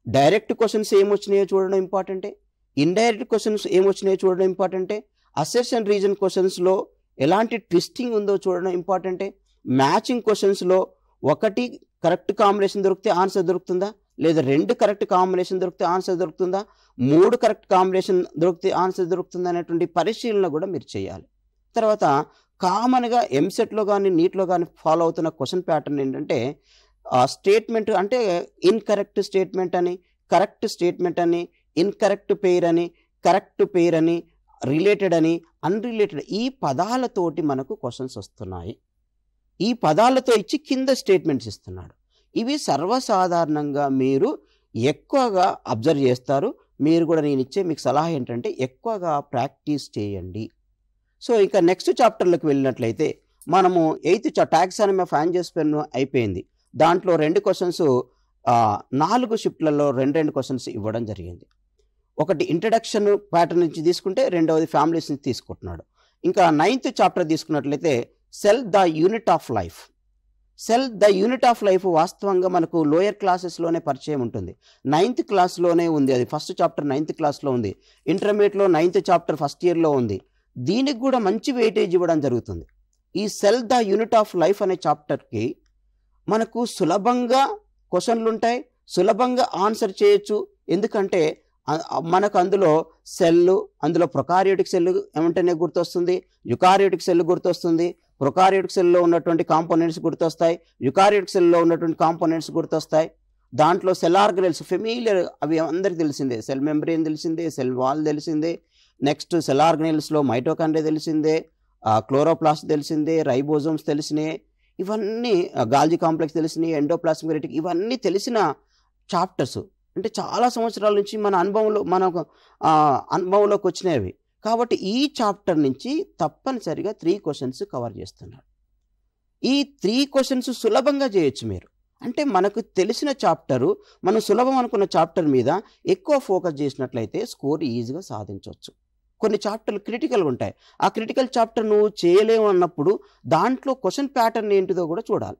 Speaker 2: డైరెక్ట్ క్వశ్చన్స్ ఏమొచ్చినాయో చూడడం ఇంపార్టెంటే, ఇండైరెక్ట్ క్వశ్చన్స్ ఏమొచ్చినాయో చూడడం ఇంపార్టెంటే, అసెర్షన్ రీజన్ క్వశ్చన్స్లో ఎలాంటి ట్విస్టింగ్ ఉందో చూడడం ఇంపార్టెంటే, మ్యాచింగ్ క్వశ్చన్స్లో 1 కరెక్ట్ కాంబినేషన్ దొరికితే ఆన్సర్ దొరుకుతుందా, లేదా 2 కరెక్ట్ కాంబినేషన్ దొరికితే ఆన్సర్ దొరుకుతుందా, 3 కరెక్ట్ కాంబినేషన్ దొరికితే ఆన్సర్ దొరుకుతుందా అనేటువంటి పరిశీలన కూడా మీరు చేయాలి. తర్వాత కామన్గా ఎంసెట్లో కానీ నీట్లో కానీ ఫాలో అవుతున్న క్వశ్చన్ ప్యాటర్న్ ఏంటంటే, స్టేట్మెంట్ అంటే ఇన్కరెక్ట్ స్టేట్మెంట్ అని, కరెక్ట్ స్టేట్మెంట్ అని, ఇన్కరెక్ట్ పెయిర్ అని, కరెక్ట్ పెయిర్ అని, రిలేటెడ్ అని, అన్రిలేటెడ్, ఈ పదాలతోటి మనకు క్వశ్చన్స్ వస్తున్నాయి. ఈ పదాలతో ఇచ్చి కింద స్టేట్మెంట్స్ ఇస్తున్నాడు. ఇవి సర్వసాధారణంగా మీరు ఎక్కువగా అబ్జర్వ్ చేస్తారు. మీరు కూడా నేను ఇచ్చే మీకు సలహా ఏంటంటే, ఎక్కువగా ప్రాక్టీస్ చేయండి. సో ఇక నెక్స్ట్ చాప్టర్లోకి వెళ్ళినట్లయితే, మనము 8th టాక్సానమీ ఆఫ్ యాంజియోస్పెర్మ్ అయిపోయింది. దాంట్లో 2 క్వశ్చన్స్ 4 షిఫ్ట్లలో 2 క్వశ్చన్స్ ఇవ్వడం జరిగింది. ఒకటి ఇంట్రడక్షన్ ప్యాటర్న్ నుంచి తీసుకుంటే, రెండవది ఫ్యామిలీస్ నుంచి తీసుకుంటున్నాడు. ఇంకా 9th చాప్టర్ తీసుకున్నట్లయితే cell the unit of life. Cell the unit of life వాస్తవంగా మనకు లోయర్ క్లాసెస్లోనే పరిచయం ఉంటుంది. 9th క్లాస్లోనే ఉంది, అది ఫస్ట్ చాప్టర్ 9th క్లాస్లో ఉంది. ఇంటర్మీడియట్లో 9th చాప్టర్ ఫస్ట్ ఇయర్లో ఉంది. దీనికి కూడా మంచి వెయిటేజ్ ఇవ్వడం జరుగుతుంది. ఈ cell the unit of life అనే చాప్టర్కి మనకు సులభంగా క్వశ్చన్లు ఉంటాయి, సులభంగా ఆన్సర్ చేయొచ్చు. ఎందుకంటే మనకు అందులో సెల్లు, అందులో ప్రొకారియోటిక్ సెల్ ఏమంటేనే గుర్తొస్తుంది, యుకారియోటిక్ సెల్ గుర్తొస్తుంది, ప్రొకారియోటిక్ సెల్లో ఉన్నటువంటి కాంపోనెంట్స్ గుర్తొస్తాయి, యుకారియోటిక్ సెల్లో ఉన్నటువంటి కాంపోనెంట్స్ గుర్తొస్తాయి. దాంట్లో సెల్ ఆర్గనెల్స్ ఫెమిలియర్, అవి అందరికీ తెలిసిందే. సెల్ మెంబ్రేన్ తెలిసిందే, సెల్ వాల్ తెలిసిందే. నెక్స్ట్ సెల్ ఆర్గనెల్స్లో మైటోకాండ్రియా తెలిసిందే, క్లోరోప్లాస్ట్ తెలిసిందే, రైబోజోమ్స్ తెలిసినాయి, ఇవన్నీ గాల్జీ కాంప్లెక్స్ తెలిసినాయి, ఎండోప్లాస్మిక్ రెటిక్, ఇవన్నీ తెలిసిన చాప్టర్స్. అంటే చాలా సంవత్సరాల నుంచి మన అనుభవంలోకి వచ్చినవి. కాబట్టి ఈ చాప్టర్ నుంచి తప్పనిసరిగా 3 క్వశ్చన్స్ కవర్ చేస్తున్నాడు. ఈ 3 క్వశ్చన్స్ సులభంగా చేయొచ్చు మీరు. అంటే మనకు తెలిసిన చాప్టరు, మనం సులభం అనుకున్న చాప్టర్ మీద ఎక్కువ ఫోకస్ చేసినట్లయితే స్కోర్ ఈజీగా సాధించవచ్చు. కొన్ని చాప్టర్లు క్రిటికల్గా ఉంటాయి. ఆ క్రిటికల్ చాప్టర్ నువ్వు చేయలేము అన్నప్పుడు దాంట్లో క్వశ్చన్ ప్యాటర్న్ ఏంటిదో కూడా చూడాలి.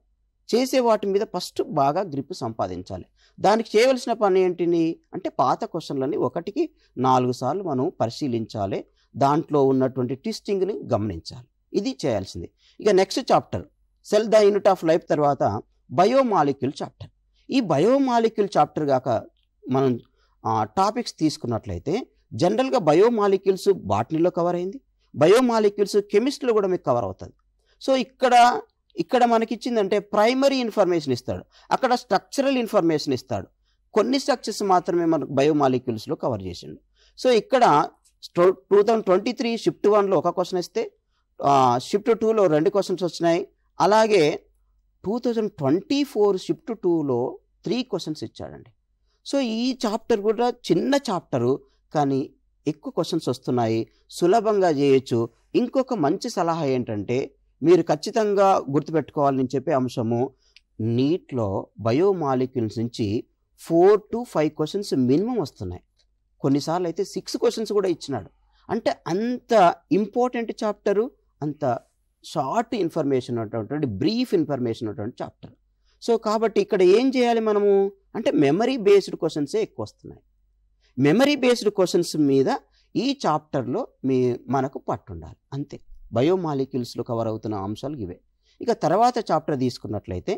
Speaker 2: చేసే వాటి మీద ఫస్ట్ బాగా గ్రిప్ సంపాదించాలి. దానికి చేయవలసిన పని ఏంటిని అంటే, పాత క్వశ్చన్లని 1కి 4 సార్లు మనం పరిశీలించాలి, దాంట్లో ఉన్నటువంటి ట్విస్టింగ్ని గమనించాలి. ఇది చేయాల్సింది. ఇక next chapter cell the unit of life తర్వాత బయోమాలిక్యూల్ చాప్టర్. ఈ బయోమాలిక్యూల్ చాప్టర్ కాక మనం టాపిక్స్ తీసుకున్నట్లయితే, జనరల్గా బయోమాలిక్యూల్స్ బాటనీలో కవర్ అయింది, బయోమాలిక్యూల్స్ కెమిస్ట్రీలో కూడా మీకు కవర్ అవుతుంది. సో ఇక్కడ మనకి ఇచ్చిందంటే ప్రైమరీ ఇన్ఫర్మేషన్ ఇస్తాడు, అక్కడ స్ట్రక్చరల్ ఇన్ఫర్మేషన్ ఇస్తాడు. కొన్ని స్ట్రక్చర్స్ మాత్రమే మనకు బయోమాలిక్యూల్స్లో కవర్ చేసిండు. సో ఇక్కడ 2023 షిఫ్ట్ 1లో 1 క్వశ్చన్ ఇస్తే, షిఫ్ట్ 2లో 2 క్వశ్చన్స్ వచ్చినాయి. అలాగే 2024 షిఫ్ట్ 2లో 3 క్వశ్చన్స్ ఇచ్చాడండి. సో ఈ చాప్టర్ కూడా చిన్న చాప్టరు, కానీ ఎక్కువ క్వశ్చన్స్ వస్తున్నాయి, సులభంగా చేయొచ్చు. ఇంకొక మంచి సలహా ఏంటంటే, మీరు ఖచ్చితంగా గుర్తుపెట్టుకోవాలని చెప్పే అంశము, నీట్లో బయోమాలిక్యూల్స్ నుంచి 4 to 5 క్వశ్చన్స్ మినిమం వస్తున్నాయి. కొన్నిసార్లు అయితే 6 క్వశ్చన్స్ కూడా ఇచ్చినాడు. అంటే అంత ఇంపార్టెంట్ చాప్టరు, అంత షార్ట్ ఇన్ఫర్మేషన్ ఉన్నటువంటి, బ్రీఫ్ ఇన్ఫర్మేషన్ ఉన్నటువంటి చాప్టర్. సో కాబట్టి ఇక్కడ ఏం చేయాలి మనము అంటే, మెమరీ బేస్డ్ క్వశ్చన్సే ఎక్కువ వస్తున్నాయి. మెమరీ బేస్డ్ క్వశ్చన్స్ మీద ఈ చాప్టర్లో మనకు పట్టుండాలి అంతే. బయోమాలిక్యూల్స్లో కవర్ అవుతున్న అంశాలు ఇవే. ఇక తర్వాత చాప్టర్ తీసుకున్నట్లయితే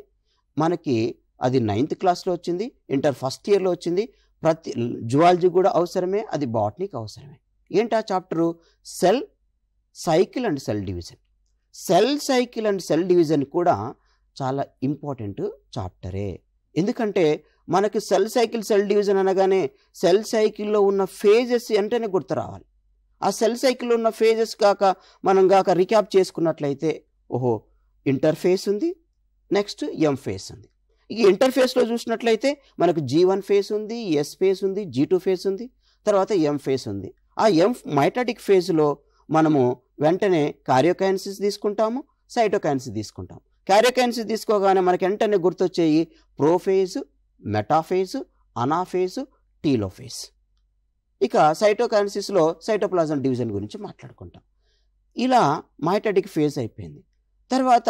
Speaker 2: మనకి అది 9th క్లాస్లో వచ్చింది, ఇంటర్ ఫస్ట్ ఇయర్లో వచ్చింది. ప్రతి జువాలజీ కూడా అవసరమే, అది బాటనీకి అవసరమే. ఏంటి ఆ chapter? Cell cycle and cell division. Cell cycle and cell division కూడా చాలా ఇంపార్టెంట్ చాప్టరే. ఎందుకంటే మనకి సెల్ సైకిల్ సెల్ డివిజన్ అనగానే సెల్ సైకిల్లో ఉన్న ఫేజెస్ వెంటనే గుర్తు రావాలి. ఆ సెల్ సైకిల్లో ఉన్న ఫేజెస్ మనం రిక్యాప్ చేసుకున్నట్లయితే, ఓహో ఇంటర్ఫేస్ ఉంది, నెక్స్ట్ ఎం ఫేస్ ఉంది. ఇక ఇంటర్ఫేస్లో చూసినట్లయితే మనకు G1 ఫేస్ ఉంది, S ఫేస్ ఉంది, G2 ఫేస్ ఉంది, తర్వాత ఎం ఫేస్ ఉంది. ఆ మైటాటిక్ ఫేజ్లో మనము వెంటనే కార్యోకైనసిస్ తీసుకుంటాము, సైటోకైనసిస్ తీసుకుంటాం. కార్యోకైనసిస్ తీసుకోగానే మనకి వెంటనే గుర్తొచ్చేయి ప్రోఫేజ్, మెటాఫేజ్, అనాఫేజ్, టీలోఫేజ్. ఇక సైటోకైనసిస్లో సైటోప్లాజం డివిజన్ గురించి మాట్లాడుకుంటాం. ఇలా మైటాటిక్ ఫేజ్ అయిపోయింది. తర్వాత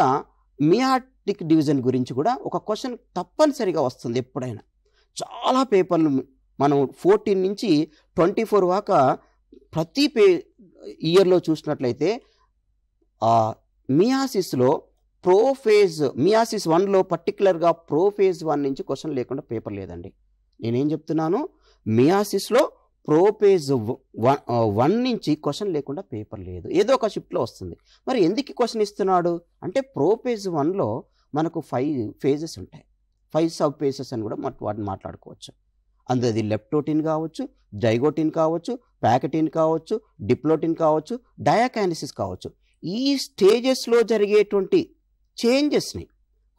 Speaker 2: మియాటిక్ డివిజన్ గురించి కూడా ఒక క్వశ్చన్ తప్పనిసరిగా వస్తుంది ఎప్పుడైనా. చాలా పేపర్లు మనం 14 నుంచి 24 దాకా ప్రతి ఇయర్లో చూసినట్లయితే మియాసిస్లో మియాసిస్ 1లో పర్టికులర్గా ప్రోఫేజ్ 1 నుంచి క్వశ్చన్ లేకుండా పేపర్ లేదండి. నేనేం చెప్తున్నాను, మియాసిస్లో ప్రోఫేజ్ 1 నుంచి క్వశ్చన్ లేకుండా పేపర్ లేదు, ఏదో ఒక షిఫ్ట్లో వస్తుంది. మరి ఎందుకు క్వశ్చన్ ఇస్తున్నాడు అంటే ప్రోఫేజ్ 1లో మనకు 5 ఫేజెస్ ఉంటాయి, 5 సబ్ ఫేజెస్ అని కూడా వాటిని మాట్లాడుకోవచ్చు. అది లెప్టోటిన్ కావచ్చు, జైగోటిన్ కావచ్చు, ప్యాకెటిన్ కావచ్చు, డిప్లోటిన్ కావచ్చు, డయాకైనసిస్ కావచ్చు. ఈ స్టేజెస్లో జరిగేటువంటి చేంజెస్ని,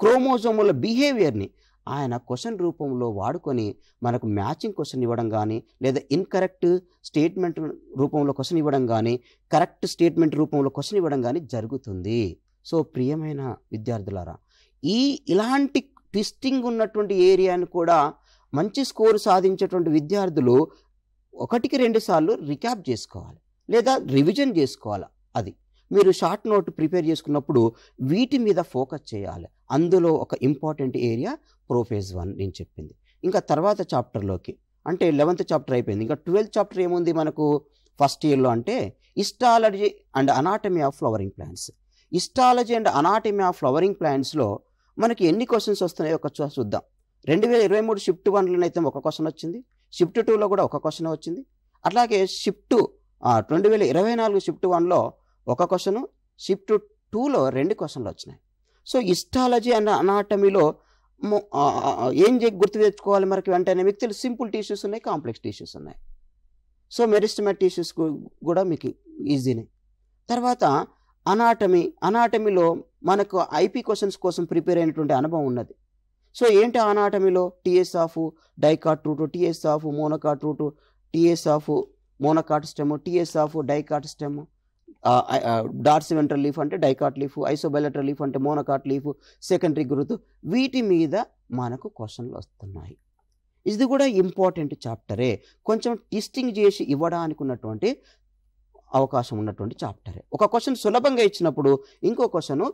Speaker 2: క్రోమోజోముల బిహేవియర్ని ఆయన క్వశ్చన్ రూపంలో వాడుకొని మనకు మ్యాచింగ్ క్వశ్చన్ ఇవ్వడం కానీ, లేదా ఇన్కరెక్ట్ స్టేట్మెంట్ రూపంలో క్వశ్చన్ ఇవ్వడం కానీ, కరెక్ట్ స్టేట్మెంట్ రూపంలో క్వశ్చన్ ఇవ్వడం కానీ జరుగుతుంది. సో ప్రియమైన విద్యార్థులారా, ఇలాంటి ట్విస్టింగ్ ఉన్నటువంటి ఏరియాను కూడా మంచి స్కోర్ సాధించేటువంటి విద్యార్థులు 1కి 2 సార్లు రిక్యాప్ చేసుకోవాలి, లేదా రివిజన్ చేసుకోవాలి. అది మీరు షార్ట్ నోట్ ప్రిపేర్ చేసుకున్నప్పుడు వీటి మీద ఫోకస్ చేయాలి. అందులో ఒక ఇంపార్టెంట్ ఏరియా ప్రోఫేజ్ 1 నేను చెప్పింది. ఇంకా తర్వాత చాప్టర్లోకి అంటే 11th చాప్టర్ అయిపోయింది. ఇంకా 12th చాప్టర్ ఏముంది మనకు ఫస్ట్ ఇయర్లో అంటే histology and anatomy of flowering plants. Histology and anatomy of flowering ప్లాంట్స్లో మనకి ఎన్ని క్వశ్చన్స్ వస్తున్నాయో ఒక చూద్దాం. 2023 షిఫ్ట్ 1లోనైతే ఒక క్వశ్చన్ వచ్చింది, షిఫ్ట్ 2లో కూడా ఒక క్వశ్చన్ వచ్చింది. అట్లాగే 2024 షిఫ్ట్ 1లో ఒక క్వశ్చను, షిఫ్ట్ 2లో 2 క్వశ్చన్లు వచ్చినాయి. సో హిస్టాలజీ అండ్ అనాటమీలో ఏం గుర్తు తెచ్చుకోవాలి మనకి వెంటనే? మీకు తెలుసు సింపుల్ టిష్యూస్ ఉన్నాయి, కాంప్లెక్స్ టిష్యూస్ ఉన్నాయి. సో మెరిస్టెమా టిష్యూస్ కూడా మీకు ఈజీనే. తర్వాత అనాటమీలో మనకు ఐపీ క్వశ్చన్స్ కోసం ప్రిపేర్ అయినటువంటి అనుభవం ఉన్నది. సో ఏంటి అనాటమీలో? TS of dicot root, TS of monocot root, TS of monocot stem, TS of dicot stem, dorsiventral leaf అంటే డైకాట్ లీఫ్, ఐసోబైలేటరల్ లీఫ్ అంటే మోనోకాట్ లీఫ్, సెకండరీ గ్రోత్, వీటి మీద మనకు క్వశ్చన్లు వస్తున్నాయి. ఇది కూడా ఇంపార్టెంట్ చాప్టరే, కొంచెం ట్విస్టింగ్ చేసి ఇవ్వడానికి ఉన్నటువంటి అవకాశం ఉన్నటువంటి చాప్టరే. ఒక క్వశ్చన్ సులభంగా ఇచ్చినప్పుడు ఇంకో క్వశ్చన్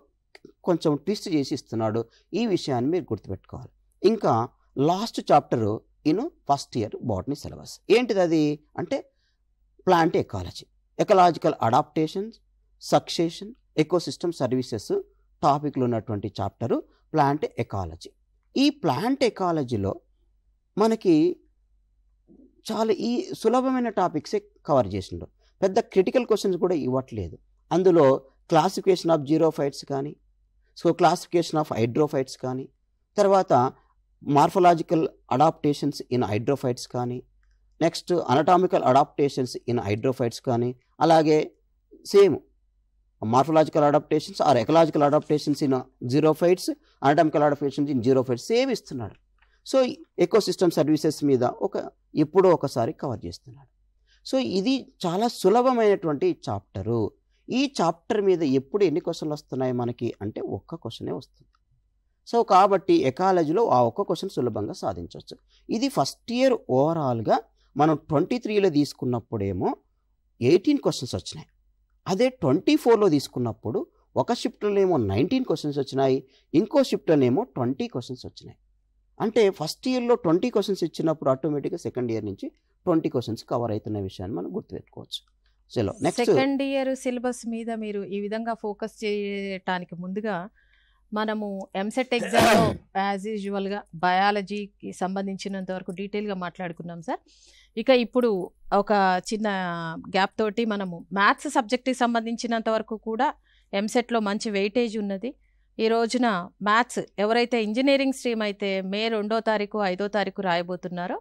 Speaker 2: కొంచెం ట్విస్ట్ చేసి ఇస్తున్నాడు. ఈ విషయాన్ని మీరు గుర్తుపెట్టుకోవాలి. ఇంకా last chapter first year botany syllabus ఏంటిది? అది అంటే plant ecology, ecological adaptations, succession, ecosystem services టాపిక్లో ఉన్నటువంటి చాప్టరు ప్లాంట్ ఎకాలజీ. ఈ ప్లాంట్ ఎకాలజీలో మనకి చాలా ఈ సులభమైన టాపిక్సే కవర్ చేసిండు, పెద్ద క్రిటికల్ క్వశ్చన్స్ కూడా ఇవ్వట్లేదు. అందులో క్లాసిఫికేషన్ ఆఫ్ జీరోఫైట్స్ కానీ, క్లాసిఫికేషన్ ఆఫ్ హైడ్రోఫైట్స్ కానీ, తర్వాత మార్ఫలాజికల్ అడాప్టేషన్స్ ఇన్ హైడ్రోఫైట్స్ కానీ, next anatomical adaptations in hydrophytes కానీ, అలాగే same morphological adaptations or ecological adaptations in xerophytes, anatomical adaptations in xerophytes same ఇస్తున్నాడు. సో ఎకోసిస్టమ్ సర్వీసెస్ మీద ఎప్పుడో ఒకసారి కవర్ చేస్తున్నాడు. సో ఇది చాలా సులభమైనటువంటి చాప్టరు. ఈ చాప్టర్ మీద ఎప్పుడు ఎన్ని క్వశ్చన్లు వస్తున్నాయి మనకి అంటే ఒక్క క్వశ్చనే వస్తుంది. సో కాబట్టి ఎకాలజీలో ఆ ఒక్క క్వశ్చన్ సులభంగా సాధించవచ్చు. ఇది ఫస్ట్ ఇయర్ ఓవరాల్గా మనం 23లో తీసుకున్నప్పుడేమో 18 క్వశ్చన్స్ వచ్చినాయి. అదే 24లో తీసుకున్నప్పుడు ఒక షిఫ్ట్లోనేమో 19 క్వశ్చన్స్ వచ్చినాయి, ఇంకో షిఫ్ట్లోనేమో 20 క్వశ్చన్స్ వచ్చినాయి. అంటే ఫస్ట్ ఇయర్లో 20 క్వశ్చన్స్ ఇచ్చినప్పుడు ఆటోమేటిక్గా సెకండ్ ఇయర్ నుంచి 20 క్వశ్చన్స్ కవర్ అవుతున్న విషయాన్ని మనం గుర్తుపెట్టుకోవచ్చు. చలో నెక్స్ట్
Speaker 1: సెకండ్ ఇయర్ సిలబస్ మీద మీరు ఈ విధంగా ఫోకస్ చేయటానికి ముందుగా మనము ఎంసెట్ ఎగ్జామ్లో యాజ్ యూజువల్గా బయాలజీకి సంబంధించినంత వరకు డీటెయిల్గా మాట్లాడుకున్నాం సార్. ఇక ఇప్పుడు ఒక చిన్న గ్యాప్ తోటి మనము మ్యాథ్స్ సబ్జెక్ట్కి సంబంధించినంత వరకు కూడా ఎంసెట్లో మంచి వెయిటేజ్ ఉన్నది. ఈ రోజున మ్యాథ్స్ ఎవరైతే ఇంజనీరింగ్ స్ట్రీమ్ అయితే మే 2వ తారీఖు 5వ తారీఖు రాయబోతున్నారో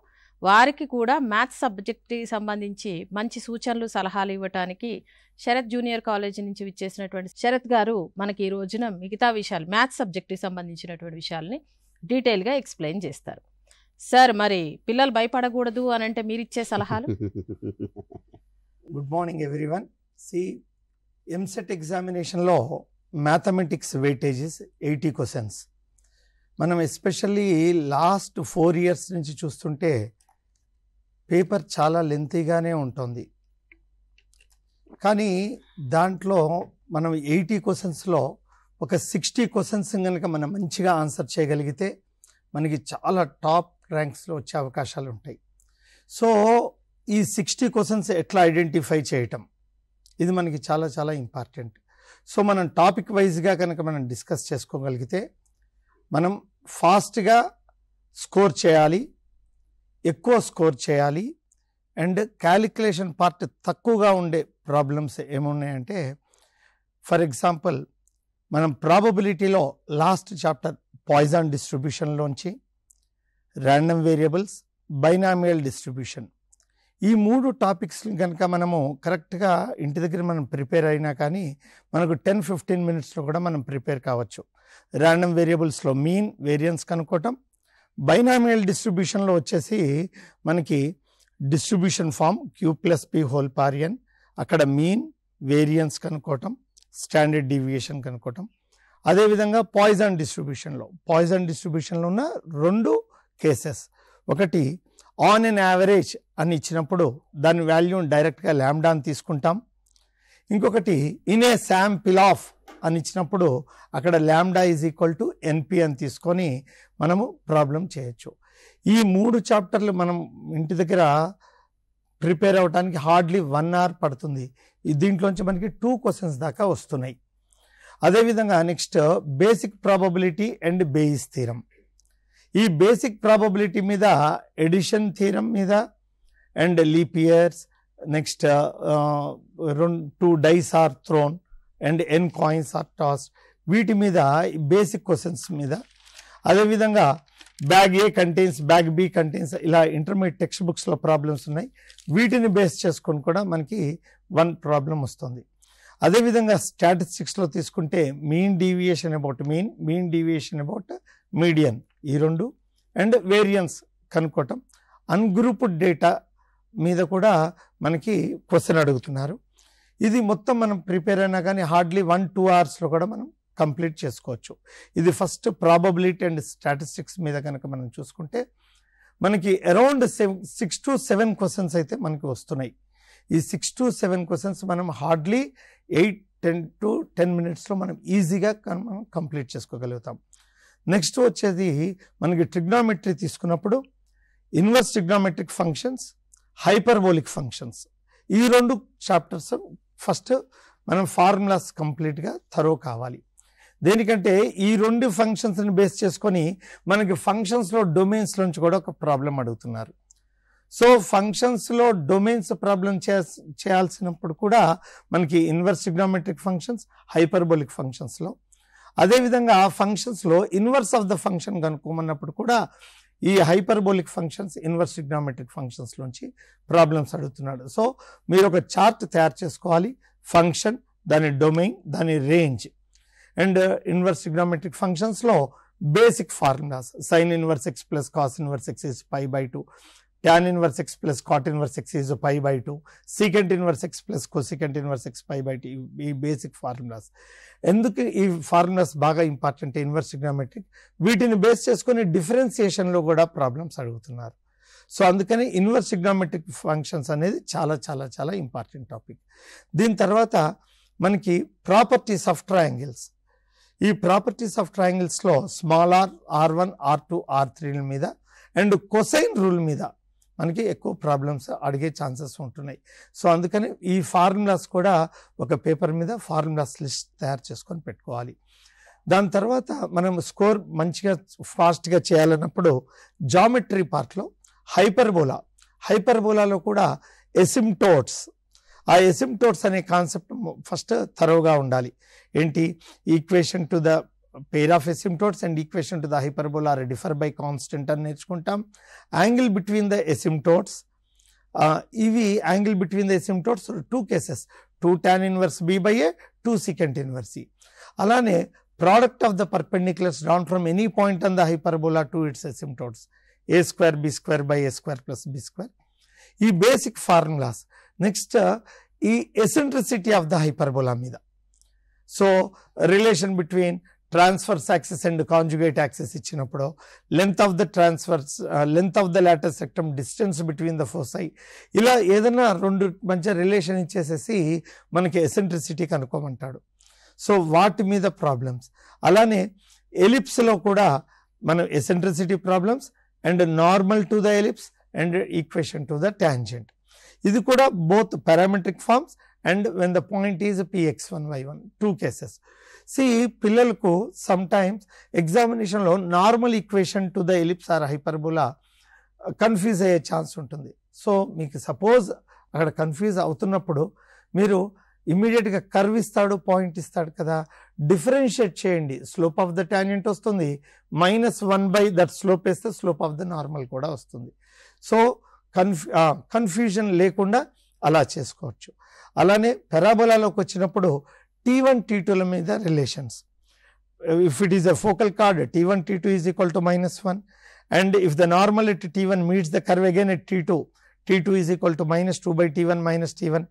Speaker 1: వారికి కూడా మ్యాథ్స్ సబ్జెక్ట్కి సంబంధించి మంచి సూచనలు సలహాలు ఇవ్వడానికి శరత్ జూనియర్ కాలేజ్ నుంచి విచ్చేసినటువంటి శరత్ గారు మనకి ఈ రోజున మిగతా విషయాలు మ్యాథ్స్ సబ్జెక్ట్కి సంబంధించినటువంటి విషయాల్ని డీటెయిల్గా ఎక్స్ప్లెయిన్ చేస్తారు. సార్, మరి పిల్లలు భయపడకూడదు అని అంటే మీరు ఇచ్చే సలహాలు?
Speaker 3: Good morning everyone. ఎంసెట్ ఎగ్జామినేషన్లో మ్యాథమెటిక్స్ వెయిటేజెస్ 80 క్వశ్చన్స్. మనం ఎస్పెషల్లీ లాస్ట్ 4 years నుంచి చూస్తుంటే పేపర్ చాలా లెంతీగానే ఉంటుంది. కానీ దాంట్లో మనం 80 క్వశ్చన్స్లో ఒక 60 క్వశ్చన్స్ కనుక మనం మంచిగా ఆన్సర్ చేయగలిగితే మనకి చాలా టాప్ ర్యాంక్స్లో వచ్చే అవకాశాలు ఉంటాయి. సో ఈ 60 క్వశ్చన్స్ ఎట్లా ఐడెంటిఫై చేయటం, ఇది మనకి చాలా చాలా ఇంపార్టెంట్. సో మనం టాపిక్ వైజ్గా కనుక మనం డిస్కస్ చేసుకోగలిగితే మనం ఫాస్ట్గా స్కోర్ చేయాలి, ఎక్కువ స్కోర్ చేయాలి. అండ్ క్యాలిక్యులేషన్ పార్ట్ తక్కువగా ఉండే ప్రాబ్లమ్స్ ఏమున్నాయంటే, ఫర్ ఎగ్జాంపుల్ మనం ప్రాబబిలిటీలో లాస్ట్ చాప్టర్ పాయిజన్ డిస్ట్రిబ్యూషన్లోంచి ర్యాండమ్ వేరియబుల్స్, బైనామియల్ డిస్ట్రిబ్యూషన్, ఈ 3 టాపిక్స్ కనుక మనము కరెక్ట్గా ఇంటి దగ్గర మనం ప్రిపేర్ అయినా కానీ మనకు 10-15 minutesలో కూడా మనం ప్రిపేర్ కావచ్చు. ర్యాండమ్ వేరియబుల్స్లో మీన్ వేరియన్స్ కనుక్కోవటం, బైనామియల్ డిస్ట్రిబ్యూషన్లో వచ్చేసి మనకి డిస్ట్రిబ్యూషన్ ఫామ్ Q+P⁴n, అక్కడ మీన్ వేరియన్స్ కనుక్కోవటం, స్టాండర్డ్ డీవియేషన్ కనుక్కోవటం. అదేవిధంగా పాయిజన్ డిస్ట్రిబ్యూషన్లో ఉన్న 2 కేసెస్, ఒకటి ఆన్ ఎన్ యావరేజ్ అని ఇచ్చినప్పుడు దాని వాల్యూని డైరెక్ట్గా ల్యాండా అని తీసుకుంటాం. ఇంకొకటి ఇన్ ఏ శాంపిల్ ఆఫ్ అని ఇచ్చినప్పుడు అక్కడ ల్యాండా = NP అని తీసుకొని మనము ప్రాబ్లం చేయొచ్చు. ఈ 3 చాప్టర్లు మనం ఇంటి దగ్గర ప్రిపేర్ అవ్వడానికి హార్డ్లీ 1 hour పడుతుంది. దీంట్లోంచి మనకి 2 questions దాకా వస్తున్నాయి. అదేవిధంగా next basic probability and Bayes theorem. ఈ బేసిక్ ప్రాబబిలిటీ మీద ఎడిషన్ థీరం మీద and leap years, next 2 dice are thrown and n coins are tossed, వీటి మీద బేసిక్ క్వశ్చన్స్ మీద. అదేవిధంగా bag A contains, bag B contains, ఇలా ఇంటర్మీడియట్ టెక్స్ట్ బుక్స్లో ప్రాబ్లమ్స్ ఉన్నాయి. వీటిని బేస్ చేసుకొని కూడా మనకి 1 ప్రాబ్లం వస్తుంది. అదేవిధంగా స్టాటిస్టిక్స్లో తీసుకుంటే mean deviation about mean deviation about median, ఈ 2, అండ్ వేరియన్స్ కనుక్కోవటం. అన్గ్రూప్డ్ డేటా మీద కూడా మనకి క్వశ్చన్ అడుగుతున్నారు. ఇది మొత్తం మనం ప్రిపేర్ అయినా కానీ హార్డ్లీ 1-2 hours కూడా మనం కంప్లీట్ చేసుకోవచ్చు. ఇది ఫస్ట్ ప్రాబబిలిటీ అండ్ స్టాటిస్టిక్స్ మీద కనుక మనం చూసుకుంటే మనకి అరౌండ్ 6 to 7 క్వశ్చన్స్ అయితే మనకి వస్తున్నాయి. ఈ 6 to 7 క్వశ్చన్స్ మనం హార్డ్లీ 8-10 to 10 minutesలో మనం ఈజీగా మనం కంప్లీట్ చేసుకోగలుగుతాం. నెక్స్ట్ వచ్చేది మనకి ట్రిగ్నోమెట్రీ తీసుకున్నప్పుడు inverse trigonometric functions, hyperbolic functions, ఈ 2 చాప్టర్స్ ఫస్ట్ మనం ఫార్ములాస్ కంప్లీట్గా థరో కావాలి. దేనికంటే ఈ 2 ఫంక్షన్స్ని బేస్ చేసుకొని మనకి ఫంక్షన్స్లో డొమైన్స్లోంచి కూడా ఒక ప్రాబ్లం అడుగుతున్నారు. సో ఫంక్షన్స్లో డొమైన్స్ ప్రాబ్లం చేయాల్సినప్పుడు కూడా మనకి ఇన్వర్స్ ట్రిగ్నోమెట్రిక్ ఫంక్షన్స్, హైపర్బోలిక్ ఫంక్షన్స్లో, అదేవిధంగా ఫంక్షన్స్లో ఇన్వర్స్ ఆఫ్ ద ఫంక్షన్ కనుక్కోమన్నప్పుడు కూడా ఈ హైపర్బోలిక్ ఫంక్షన్స్, ఇన్వర్స్ ట్రిగ్నోమెట్రిక్ ఫంక్షన్స్లోంచి ప్రాబ్లమ్స్ అడుగుతున్నాడు. సో మీరు ఒక చార్ట్ తయారు చేసుకోవాలి. ఫంక్షన్, దాని డొమైన్, దాని రేంజ్, అండ్ ఇన్వర్స్ ట్రిగ్నోమెట్రిక్ ఫంక్షన్స్లో basic formulas, sine inverse x plus cos inverse x is π/2, tan inverse x plus cot inverse x is π/2, secant inverse x plus cosecant inverse x π/2, ఈ బేసిక్ ఫార్ములాస్. ఎందుకు ఈ ఫార్ములాస్ బాగా ఇంపార్టెంట్ ఇన్వర్స్ ట్రిగ్నోమెట్రిక్, వీటిని బేస్ చేసుకొని డిఫరెన్సియేషన్లో కూడా ప్రాబ్లమ్స్ అడుగుతున్నారు. సో అందుకని ఇన్వర్స్ ట్రిగ్నోమెట్రిక్ ఫంక్షన్స్ అనేది చాలా చాలా చాలా ఇంపార్టెంట్ టాపిక్. దీని తర్వాత మనకి ప్రాపర్టీస్ ఆఫ్ ట్రయాంగిల్స్. ఈ ప్రాపర్టీస్ ఆఫ్ ట్రయాంగిల్స్లో small r, r1, r2, r3 మీద అండ్ కొసైన్ రూల్ మీద మనకి ఎక్కువ ప్రాబ్లమ్స్ అడిగే ఛాన్సెస్ ఉంటున్నాయి. సో అందుకని ఈ ఫార్ములాస్ కూడా ఒక పేపర్ మీద ఫార్ములాస్ లిస్ట్ తయారు చేసుకొని పెట్టుకోవాలి. దాని తర్వాత మనం స్కోర్ మంచిగా ఫాస్ట్గా చేయాలన్నప్పుడు జామెట్రీ పార్ట్లో హైపర్బోలాలో కూడా ఎసిమ్టోట్స్, ఆ ఎసిమ్టోట్స్ అనే కాన్సెప్ట్ ఫస్ట్ థరోగా ఉండాలి. ఏంటి, equation to the pair of asymptotes and equation to the hyperbola are differ by constant అని నేర్చుకుంటాం. యాంగిల్ బిట్వీన్ ద ఎసిమ్టోట్స్, ఇవి angle between the asymptotes 2 cases, 2 tan inverse b by a, 2 secant inverse e. అలానే product of the perpendiculars drawn from any point on the hyperbola to its asymptotes, a square b square by a square plus b square. ఈ బేసిక్ ఫార్ములాస్. నెక్స్ట్ ఈ ఎసెంట్రిసిటీ ఆఫ్ ద హైపర్బోలా మీద. So relation between transverse axis and conjugate axis ఇచ్చినప్పుడు length of the latus rectum, distance between the foci, ఇలా ఏదైనా 2 మధ్య రిలేషన్ ఇచ్చేసేసి మనకి ఎసెంట్రిసిటీ కనుక్కోమంటాడు. సో వాటి మీద ప్రాబ్లమ్స్. అలానే ఎలిప్స్లో కూడా మనం eccentricity problems and normal to the ellipse and equation to the tangent. ఇది కూడా both parametric forms and when the point is px1y1, 2 cases. పిల్లలకు సమ్ టైమ్స్ ఎగ్జామినేషన్లో normal equation to the ellipse or hyperbola confuse అయ్యే ఛాన్స్ ఉంటుంది. సో మీకు సపోజ్ అక్కడ కన్ఫ్యూజ్ అవుతున్నప్పుడు మీరు ఇమ్మీడియట్గా కర్వ్ ఇస్తాడు, పాయింట్ ఇస్తాడు కదా, డిఫరెన్షియేట్ చేయండి. స్లోప్ ఆఫ్ ద టాంజెంట్ వస్తుంది, -1 by దట్ స్లోప్ వేస్తే స్లోప్ ఆఫ్ ద నార్మల్ కూడా వస్తుంది. సో కన్ఫ్యూజన్ లేకుండా అలా చేసుకోవచ్చు. అలానే పారాబోలాలోకి వచ్చినప్పుడు T1 T2ల మీద relations. If it is a focal chord, T1 T2 is equal to -1, and if the normal at T1 meets the curve again at T2, T2 is equal to -2 by T1 - T1.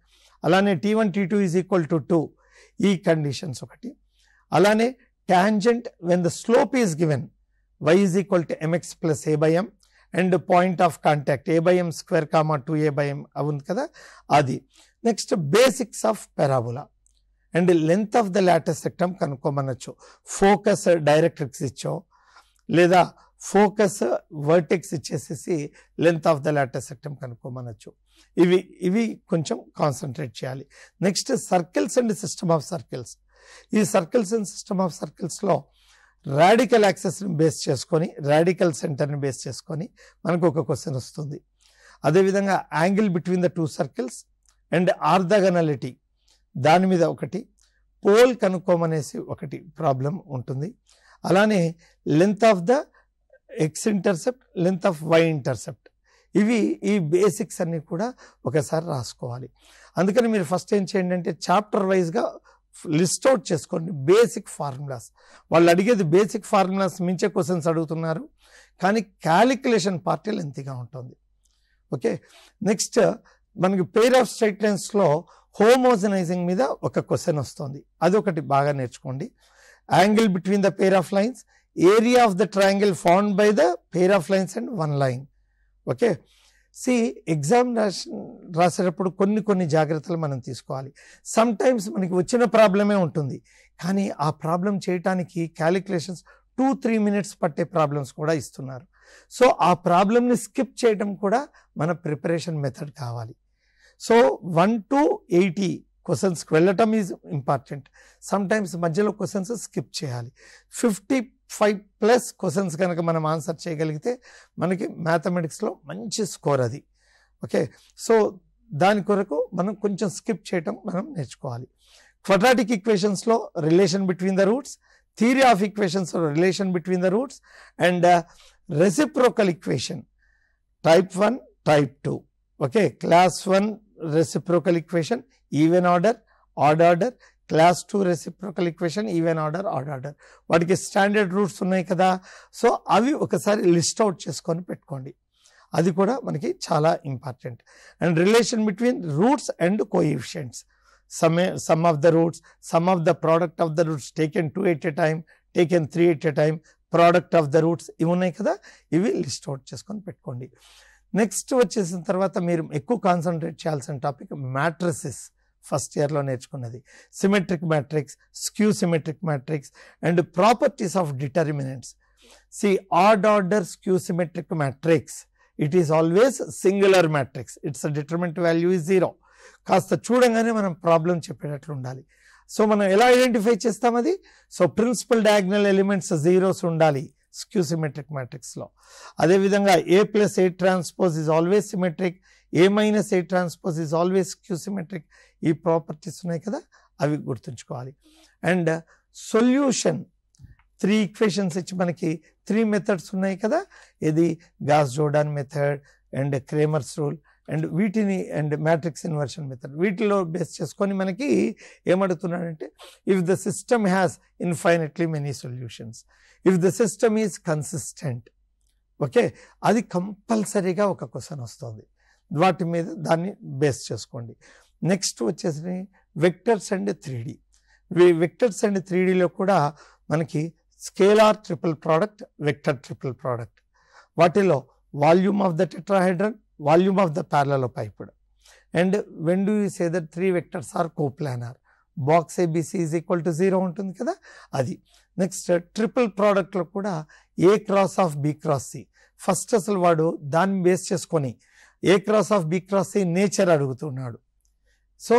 Speaker 3: అలానే T1 T2 is equal to 2. ఈ కండిషన్స్ ఒకటి. అలానే tangent when the slope is given y is equal to mx plus a by m and point of contact a by m square comma 2a by m అవుంది కదా అది. Next basics of parabola and length of the latus rectum కనుక్కోమనొచ్చు. ఫోకస్ డైరెక్ట్రిక్స్ ఇచ్చో లేదా ఫోకస్ వర్టెక్స్ ఇచ్చేసేసి length of the latus rectum కనుక్కోమనొచ్చు. ఇవి కొంచెం కాన్సన్ట్రేట్ చేయాలి. Next circles and system of circles. ఈ సర్కిల్స్ అండ్ సిస్టమ్ ఆఫ్ సర్కిల్స్లో రాడికల్ యాక్సెస్ని బేస్ చేసుకొని, రాడికల్ సెంటర్ని బేస్ చేసుకొని మనకు ఒక క్వశ్చన్ వస్తుంది. అదేవిధంగా angle between the 2 circles and orthogonality దాని మీద ఒకటి, పోల్ కనుక్కోమనేసి ఒకటి ప్రాబ్లం ఉంటుంది. అలానే length of the x intercept, length of y intercept, ఈ బేసిక్స్ అన్ని కూడా ఒకసారి రాసుకోవాలి. అందుకని మీరు ఫస్ట్ ఏం చేయండి అంటే చాప్టర్ వైజ్గా లిస్ట్ అవుట్ చేసుకోండి బేసిక్ ఫార్ములాస్. వాళ్ళు అడిగేది బేసిక్ ఫార్ములాస్ మించే క్వశ్చన్స్ అడుగుతున్నారు, కానీ క్యాలిక్యులేషన్ పార్ట్ లెంతీగా ఉంటుంది. ఓకే, నెక్స్ట్ మనకి పెయిర్ ఆఫ్ స్ట్రైట్ లైన్స్లో హోమోజనైజింగ్ మీద ఒక క్వశ్చన్ వస్తుంది, అది ఒకటి బాగా నేర్చుకోండి. Angle between the pair of lines, area of the triangle found by the pair of lines and 1 line. Okay, exam రాసేటప్పుడు కొన్ని జాగ్రత్తలు మనం తీసుకోవాలి. సమ్ టైమ్స్ మనకి వచ్చిన ప్రాబ్లమే ఉంటుంది, కానీ ఆ ప్రాబ్లం చేయటానికి క్యాలిక్యులేషన్స్ 2-3 minutes పట్టే ప్రాబ్లమ్స్ కూడా ఇస్తున్నారు. సో ఆ ప్రాబ్లమ్ని స్కిప్ చేయడం కూడా మన ప్రిపరేషన్ మెథడ్ కావాలి. సో 1 to 80 క్వశ్చన్స్కి వెళ్ళటం ఈజ్ ఇంపార్టెంట్. సమ్ టైమ్స్ మధ్యలో క్వశ్చన్స్ స్కిప్ చేయాలి. 55+ క్వశ్చన్స్ కనుక మనం ఆన్సర్ చేయగలిగితే మనకి మ్యాథమెటిక్స్లో మంచి స్కోర్ అది. ఓకే, సో దాని కొరకు మనం కొంచెం స్కిప్ చేయటం మనం నేర్చుకోవాలి. క్వాడ్రాటిక్ ఈక్వేషన్స్లో relation between the roots, theory of ఈక్వేషన్స్లో relation between the roots and reciprocal equation type 1, type 2. Okay, class 1 reciprocal equation even order, odd order, class 2 reciprocal equation even order, odd order. వాటికి స్టాండర్డ్ రూట్స్ ఉన్నాయి కదా, సో అవి ఒకసారి లిస్ట్ అవుట్ చేసుకొని పెట్టుకోండి, అది కూడా మనకి చాలా important. And relation between roots and coefficients, some of the roots, some of the product of the roots taken 2 at a time, taken 3 at a time, product of the roots, ఇవి ఉన్నాయి కదా, ఇవి లిస్ట్ అవుట్ చేసుకొని పెట్టుకోండి. నెక్స్ట్ వచ్చేసిన తర్వాత మీరు ఎక్కువ కాన్సన్ట్రేట్ చేయాల్సిన టాపిక్ మ్యాట్రిసెస్. ఫస్ట్ ఇయర్లో నేర్చుకున్నది symmetric matrix, skew symmetric matrix and properties of determinants. Odd order skew symmetric matrix, it is always singular matrix, it's determinant value is 0. కాస్త చూడంగానే మనం ప్రాబ్లం చెప్పేటట్లు ఉండాలి. సో మనం ఎలా ఐడెంటిఫై చేస్తాం అది? So principal diagonal elements zeros ఉండాలి స్క్యూ సిమెట్రిక్ మ్యాట్రిక్స్లో. అదేవిధంగా A + A transpose is always symmetric, A - A transpose is always skew symmetric. ఈ ప్రాపర్టీస్ ఉన్నాయి కదా, అవి గుర్తుంచుకోవాలి. అండ్ సొల్యూషన్ 3 ఈక్వేషన్స్ ఇచ్చి మనకి 3 మెథడ్స్ ఉన్నాయి కదా, ఇది Gauss Jordan method and Cramer's rule and వీటిని అండ్ మ్యాట్రిక్స్ ఇన్వర్షన్ మెథడ్, వీటిలో బేస్ చేసుకొని మనకి ఏమడుగుతున్నాడంటే if the system has infinitely many solutions, if the system is consistent, okay, అది కంపల్సరీగా ఒక క్వశ్చన్ వస్తుంది. వాటి మీద దాన్ని బేస్ చేసుకోండి. నెక్స్ట్ వచ్చేసి vectors and 3D. Vectors and 3Dలో కూడా మనకి scalar triple product, vector triple product, వాటిలో volume of the tetrahedron, volume of the parallelepiped. And when do you say that 3 vectors are coplanar, box ABC is equal to 0 ఉంటుంది కదా అది. నెక్స్ట్ ట్రిపుల్ ప్రోడక్ట్లో కూడా A cross of B cross C, first అసలు వాడు దాన్ని బేస్ చేసుకొని A cross of B cross C nature అడుగుతున్నాడు. సో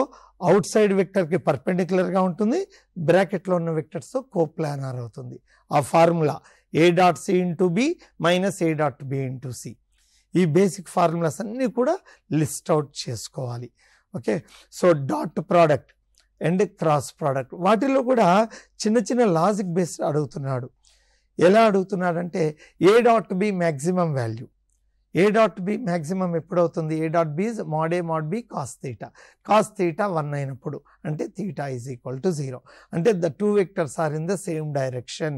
Speaker 3: అవుట్ సైడ్ వెక్టర్కి పర్పెండిక్యులర్గా ఉంటుంది, బ్రాకెట్లో ఉన్న వెక్టర్స్తో కోప్లానార్ అవుతుంది. ఆ formula A.C × B - A.B × C. ఈ బేసిక్ ఫార్ములాస్ అన్నీ కూడా లిస్ట్ అవుట్ చేసుకోవాలి. Okay, so dot product and cross product, వాటిలో కూడా చిన్న చిన్న లాజిక్ బేస్డ్ అడుగుతున్నాడు. ఎలా అడుగుతున్నాడంటే A.B maximum value, A.B maximum ఎప్పుడవుతుంది? A.B is mod A mod B cos theta, cos theta 1 అయినప్పుడు, అంటే theta is equal to 0, అంటే the two vectors are in the same direction.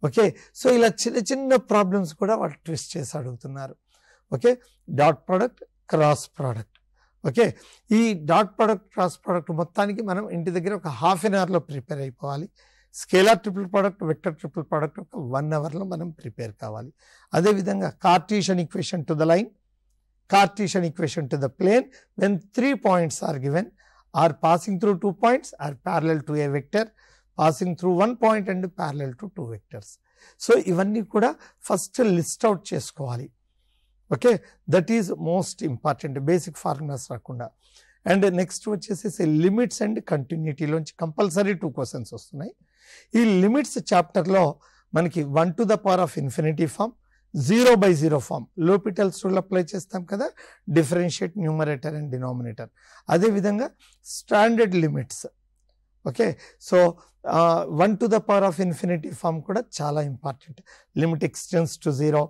Speaker 3: Okay, so ఇలా చిన్న చిన్న ప్రాబ్లమ్స్ కూడా వాళ్ళు ట్విస్ట్ చేసి అడుగుతున్నారు. Okay, dot product, cross product. Okay, ఈ డాట్ ప్రోడక్ట్, క్రాస్ ప్రోడక్ట్ మొత్తానికి మనం ఇంటి దగ్గర ఒక ½ an hourలో ప్రిపేర్ అయిపోవాలి. Scalar triple product, vector triple product ఒక 1 hourలో మనం ప్రిపేర్ కావాలి. అదేవిధంగా Cartesian equation to the line, Cartesian equation to the plane when 3 points are given, or passing through 2 points, are parallel to a vector, passing through 1 point and parallel to 2 vectors. So ఇవన్నీ కూడా ఫస్ట్ లిస్ట్ అవుట్ చేసుకోవాలి. Okay, that is most important, basic formulas రాకుండా. అండ్ నెక్స్ట్ వచ్చేసి లిమిట్స్ అండ్ కంటిన్యూటీలోంచి కంపల్సరీ 2 questions వస్తున్నాయి. ఈ లిమిట్స్ చాప్టర్లో మనకి 1⁻∞ form, 0/0 form, L'Hopital's rule apply చేస్తాం కదా, డిఫరెన్షియేట్ న్యూమరేటర్ అండ్ డినామినేటర్. అదేవిధంగా standard limits. Okay, so 1⁻∞ form కూడా చాలా important. Limit x tends to 0,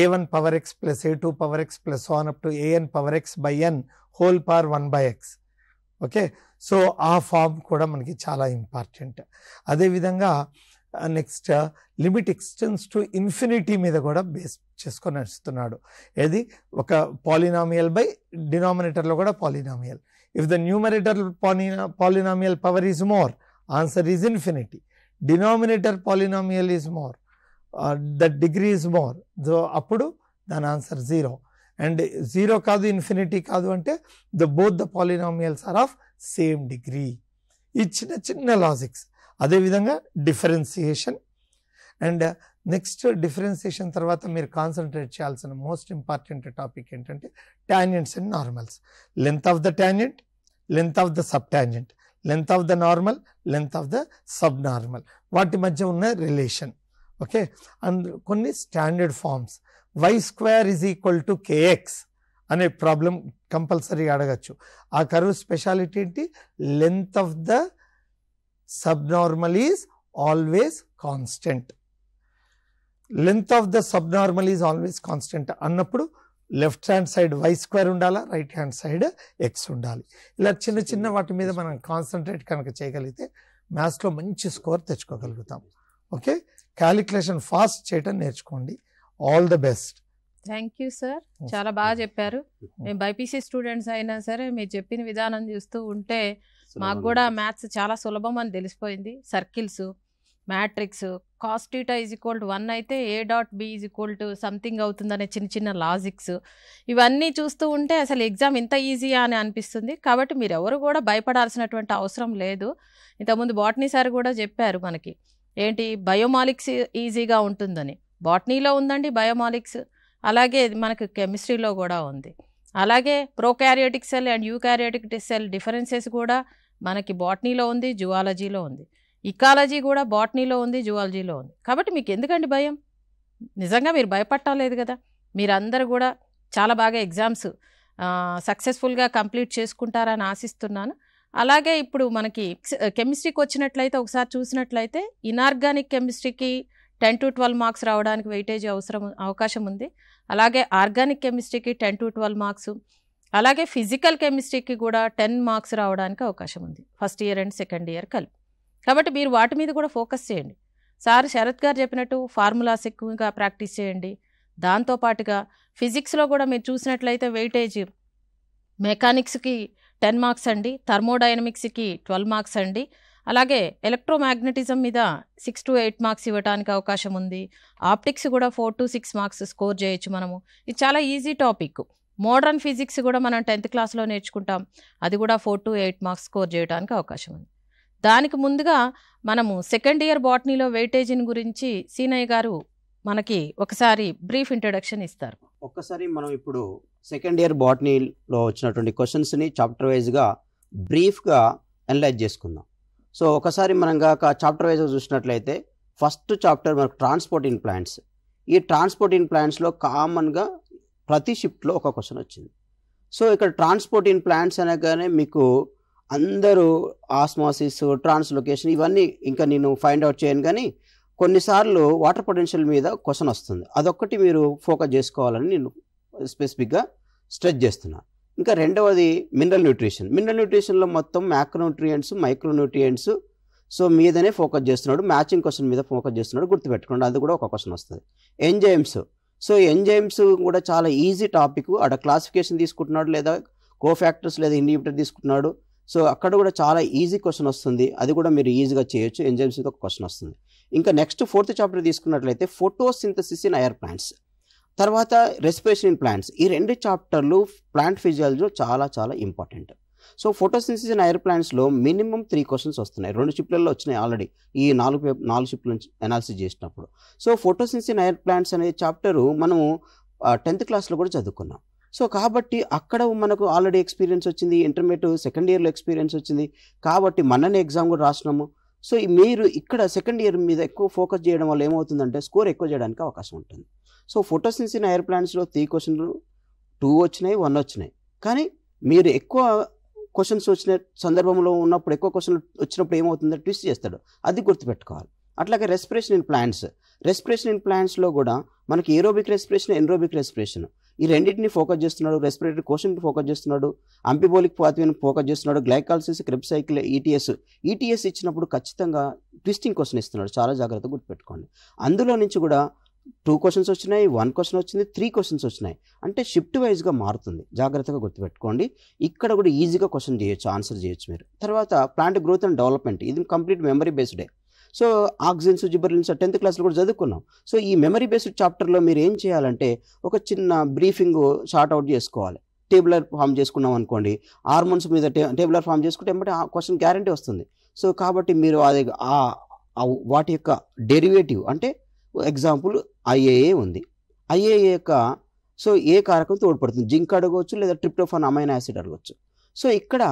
Speaker 3: a1 power x + a2 power x + on up to an power x/n whole power 1/x. Okay, so ఆ ఫామ్ కూడా మనకి చాలా ఇంపార్టెంట్. అదేవిధంగా next limit x tends to infinity మీద కూడా బేస్ చేసుకొని నడుస్తున్నాడు. ఏది ఒక పాలినామియల్ బై డినామినేటర్లో కూడా polynomial. If the numerator polynomial power is more, answer is infinity. Denominator polynomial is more, the degree is more, అప్పుడు దాని ఆన్సర్ 0. అండ్ 0 కాదు ఇన్ఫినిటీ కాదు అంటే both the polynomials are of same degree. ఈ చిన్న చిన్న లాజిక్స్. అదేవిధంగా డిఫరెన్సియేషన్. అండ్ నెక్స్ట్ డిఫరెన్సియేషన్ తర్వాత మీరు కాన్సన్ట్రేట్ చేయాల్సిన మోస్ట్ ఇంపార్టెంట్ టాపిక్ ఏంటంటే tangents and normals. Length of the tangent, length of the sub tangent, length of the normal, length of the sub normal, వాటి మధ్య ఉన్న రిలేషన్. ఓకే, అండ్ కొన్ని స్టాండర్డ్ ఫార్మ్స్. y² = kx అనే ప్రాబ్లం కంపల్సరీ అడగచ్చు. ఆ కర్వ్ స్పెషాలిటీ ఏంటి? Length of the subnormal is always constant. Length of the subnormal is always constant అన్నప్పుడు లెఫ్ట్ హ్యాండ్ సైడ్ y² ఉండాలా, రైట్ హ్యాండ్ సైడ్ x ఉండాలి. ఇలా చిన్న చిన్న వాటి మీద మనం కాన్సన్ట్రేట్ కనుక చేయగలిగితే మ్యాథ్స్లో మంచి స్కోర్ తెచ్చుకోగలుగుతాం. ఓకే, క్యాలిక్యులేషన్ ఫాస్ట్ చేయటం నేర్చుకోండి. All the best.
Speaker 1: Thank you sir, చాలా బాగా చెప్పారు. మేము బైపీసీ స్టూడెంట్స్ అయినా సరే మీరు చెప్పిన విధానం చూస్తూ ఉంటే మాకు కూడా మ్యాథ్స్ చాలా సులభం అని తెలిసిపోయింది. సర్కిల్స్, మ్యాట్రిక్స్, cos θ = 1 అయితే A.B = సంథింగ్ అవుతుందనే చిన్న చిన్న లాజిక్స్, ఇవన్నీ చూస్తూ ఉంటే అసలు ఎగ్జామ్ ఇంత ఈజీయా అని అనిపిస్తుంది. కాబట్టి మీరు ఎవరు కూడా భయపడాల్సినటువంటి అవసరం లేదు. ఇంతకుముందు బాటనీ సార్ కూడా చెప్పారు మనకి ఏంటి బయోమాలిక్స్ ఈజీగా ఉంటుందని. బాటనీలో ఉందండి బయోమాలిక్స్, అలాగే మనకు కెమిస్ట్రీలో కూడా ఉంది. అలాగే prokaryotic cell and eukaryotic cell differences కూడా మనకి బాటనీలో ఉంది, జువాలజీలో ఉంది. ఇకాలజీ కూడా బాటనీలో ఉంది, జువాలజీలో ఉంది. కాబట్టి మీకు ఎందుకండి భయం? నిజంగా మీరు భయపట్టలేదు కదా. మీరందరూ కూడా చాలా బాగా ఎగ్జామ్స్ సక్సెస్ఫుల్గా కంప్లీట్ చేసుకుంటారని ఆశిస్తున్నాను. అలాగే ఇప్పుడు మనకి కెమిస్ట్రీకి వచ్చినట్లయితే ఒకసారి చూసినట్లయితే ఇనార్గానిక్ కెమిస్ట్రీకి 10 to 12 మార్క్స్ రావడానికి వెయిటేజ్ అవకాశం ఉంది. అలాగే ఆర్గానిక్ కెమిస్ట్రీకి 10 to 12 మార్క్స్, అలాగే ఫిజికల్ కెమిస్ట్రీకి కూడా 10 మార్క్స్ రావడానికి అవకాశం ఉంది, first year and second year కలిపి. కాబట్టి మీరు వాటి మీద కూడా ఫోకస్ చేయండి. సార్ శరత్ గారు చెప్పినట్టు ఫార్ములాస్ ఎక్కువగా ప్రాక్టీస్ చేయండి. దాంతోపాటుగా ఫిజిక్స్లో కూడా మీరు చూసినట్లయితే వెయిటేజ్ మెకానిక్స్కి 10 మార్క్స్ అండి, థర్మోడైనమిక్స్కి 12 మార్క్స్ అండి, అలాగే ఎలక్ట్రోమాగ్నెటిజం మీద 6 to 8 మార్క్స్ ఇవ్వడానికి అవకాశం ఉంది. ఆప్టిక్స్ కూడా 4 to 6 మార్క్స్ స్కోర్ చేయొచ్చు మనము. ఇది చాలా ఈజీ టాపిక్. మోడర్న్ ఫిజిక్స్ కూడా మనం 10th క్లాస్లో నేర్చుకుంటాం, అది కూడా 4 to 8 మార్క్స్ స్కోర్ చేయడానికి అవకాశం ఉంది. దానికి ముందుగా మనము సెకండ్ ఇయర్ బాటనీలో వెయిటేజీని గురించి సీనయ్య గారు మనకి ఒకసారి బ్రీఫ్ ఇంట్రొడక్షన్ ఇస్తారు.
Speaker 2: ఒక్కసారి మనం ఇప్పుడు సెకండ్ ఇయర్ బాటనీలో వచ్చినటువంటి క్వశ్చన్స్ని చాప్టర్ వైజ్గా బ్రీఫ్గా అనలైజ్ చేసుకుందాం. సో ఒకసారి మనం కాక చాప్టర్ వైజ్గా చూసినట్లయితే ఫస్ట్ చాప్టర్ మనకు ట్రాన్స్పోర్ట్ ఇన్ ప్లాంట్స్. ఈ ట్రాన్స్పోర్ట్ ఇన్ ప్లాంట్స్లో కామన్గా ప్రతి షిఫ్ట్లో ఒక క్వశ్చన్ వచ్చింది. సో ఇక్కడ ట్రాన్స్పోర్ట్ ఇన్ ప్లాంట్స్ అనగానే మీకు అందరూ ఆస్మాసిస్, ట్రాన్స్లొకేషన్ ఇవన్నీ ఇంకా నేను ఫైండ్ అవుట్ చేయను, కానీ కొన్నిసార్లు వాటర్ పొటెన్షియల్ మీద క్వశ్చన్ వస్తుంది. అదొక్కటి మీరు ఫోకస్ చేసుకోవాలని నేను స్పెసిఫిక్గా స్ట్రెచ్ చేస్తున్నాను. ఇంకా రెండవది మినరల్ న్యూట్రిషన్. మినరల్ న్యూట్రిషన్లో మొత్తం మ్యాక్రోన్యూట్రియంట్స్, మైక్రోన్యూట్రియంట్స్ సో మీదనే ఫోకస్ చేస్తున్నాడు, మ్యాచింగ్ క్వశ్చన్ మీద ఫోకస్ చేస్తున్నాడు, గుర్తుపెట్టుకోండి. అది కూడా ఒక క్వశ్చన్ వస్తుంది. ఎంజైమ్స్. సో ఎంజైమ్స్ కూడా చాలా ఈజీ టాపిక్. అక్కడ క్లాసిఫికేషన్ తీసుకుంటున్నాడు, లేదా కోఫాక్టర్స్ లేదా ఇన్హిబిటర్ తీసుకుంటున్నాడు. సో అక్కడ కూడా చాలా ఈజీ క్వశ్చన్ వస్తుంది, అది కూడా మీరు ఈజీగా చేయొచ్చు. ఎంజైమ్స్ మీద ఒక క్వశ్చన్ వస్తుంది. ఇంకా నెక్స్ట్ 4th చాప్టర్ తీసుకున్నట్లయితే ఫోటోసింథసిస్ ఇన్ ఎయిర్ ప్లాంట్స్, తర్వాత రెస్పిరేషన్ ఇన్ ప్లాంట్స్. ఈ 2 చాప్టర్లు ప్లాంట్ ఫిజియాలజీలో చాలా చాలా important. So photosynthesis in higher ప్లాంట్స్లో మినిమం 3 క్వశ్చన్స్ వస్తున్నాయి. 2 షిఫ్ట్లలో వచ్చినాయి ఆల్రెడీ ఈ 4 షిఫ్ట్ల నుంచి అనాలిసిస్ చేసినప్పుడు. So photosynthesis in higher plants అనే చాప్టరు మనము 10th క్లాస్లో కూడా చదువుకున్నాం. సో కాబట్టి అక్కడ మనకు ఆల్రెడీ ఎక్స్పీరియన్స్ వచ్చింది, ఇంటర్మీడియట్ సెకండ్ ఇయర్లో ఎక్స్పీరియన్స్ వచ్చింది, కాబట్టి మననే ఎగ్జామ్ కూడా రాసినాము. సో మీరు ఇక్కడ సెకండ్ ఇయర్ మీద ఎక్కువ ఫోకస్ చేయడం వల్ల ఏమవుతుందంటే స్కోర్ ఎక్కువ చేయడానికి అవకాశం ఉంటుంది. సో ఫోటోసింథసిస్ ఇన్ ఎయిర్ ప్లాంట్స్లో 3 క్వశ్చన్లు 2 వచ్చినాయి, 1 వచ్చినాయి. కానీ మీరు ఎక్కువ క్వశ్చన్స్ వచ్చిన సందర్భంలో ఉన్నప్పుడు, ఎక్కువ క్వశ్చన్లు వచ్చినప్పుడు ఏమవుతుందో ట్విస్ట్ చేస్తాడు, అది గుర్తుపెట్టుకోవాలి. అట్లాగే respiration in plants. Respiration in ప్లాంట్స్లో కూడా మనకి ఏరోబిక్ రెస్పిరేషన్, ఎన్రోబిక్ రెస్పిరేషన్ ఈ రెండింటిని ఫోకస్ చేస్తున్నాడు. రెస్పిరేటరీ కోషన్ ఫోకస్ చేస్తున్నాడు, అంపిబోలిక్ పాత్వేని ఫోకస్ చేస్తున్నాడు, గ్లైకాలసిస్, క్రెబ్ సైకిల్, ఈటీఎస్ ఇచ్చినప్పుడు ఖచ్చితంగా ట్విస్టింగ్ క్వశ్చన్ ఇస్తున్నాడు, చాలా జాగ్రత్తగా గుర్తుపెట్టుకోండి. అందులో నుంచి కూడా 2 క్వశ్చన్స్ వచ్చినాయి, 1 క్వశ్చన్ వచ్చింది, 3 క్వశ్చన్స్ వచ్చినాయి. అంటే షిఫ్ట్ వైజ్గా మారుతుంది, జాగ్రత్తగా గుర్తుపెట్టుకోండి. ఇక్కడ కూడా ఈజీగా క్వశ్చన్ చేయొచ్చు, ఆన్సర్ చేయొచ్చు మీరు. తర్వాత ప్లాంట్ గ్రోత్ అండ్ డెవలప్మెంట్, ఇది కంప్లీట్ మెమరీ బేస్డే. సో ఆక్సిన్స్, జిబర్లిన్స్ 10th క్లాస్లో కూడా చదువుకున్నాం. సో ఈ మెమరీ బేస్డ్ చాప్టర్లో మీరు ఏం చేయాలంటే ఒక చిన్న బ్రీఫింగ్ షార్ట్ అవుట్ చేసుకోవాలి. టేబులర్ ఫామ్ చేసుకున్నాం అనుకోండి, హార్మోన్స్ మీద టేబులర్ ఫామ్ చేసుకుంటే ఏమంటే ఆ క్వశ్చన్ గ్యారంటీ వస్తుంది. సో కాబట్టి మీరు అది వాటి యొక్క డెరివేటివ్ అంటే ఎగ్జాంపుల్ ఐఏఏ ఉంది, ఐఏఏ యొక్క సో ఏ కారకం తోడ్పడుతుంది, జింక్ అడగవచ్చు, లేదా ట్రిప్టోఫాన్ అమైనో యాసిడ్ అడగవచ్చు. సో ఇక్కడ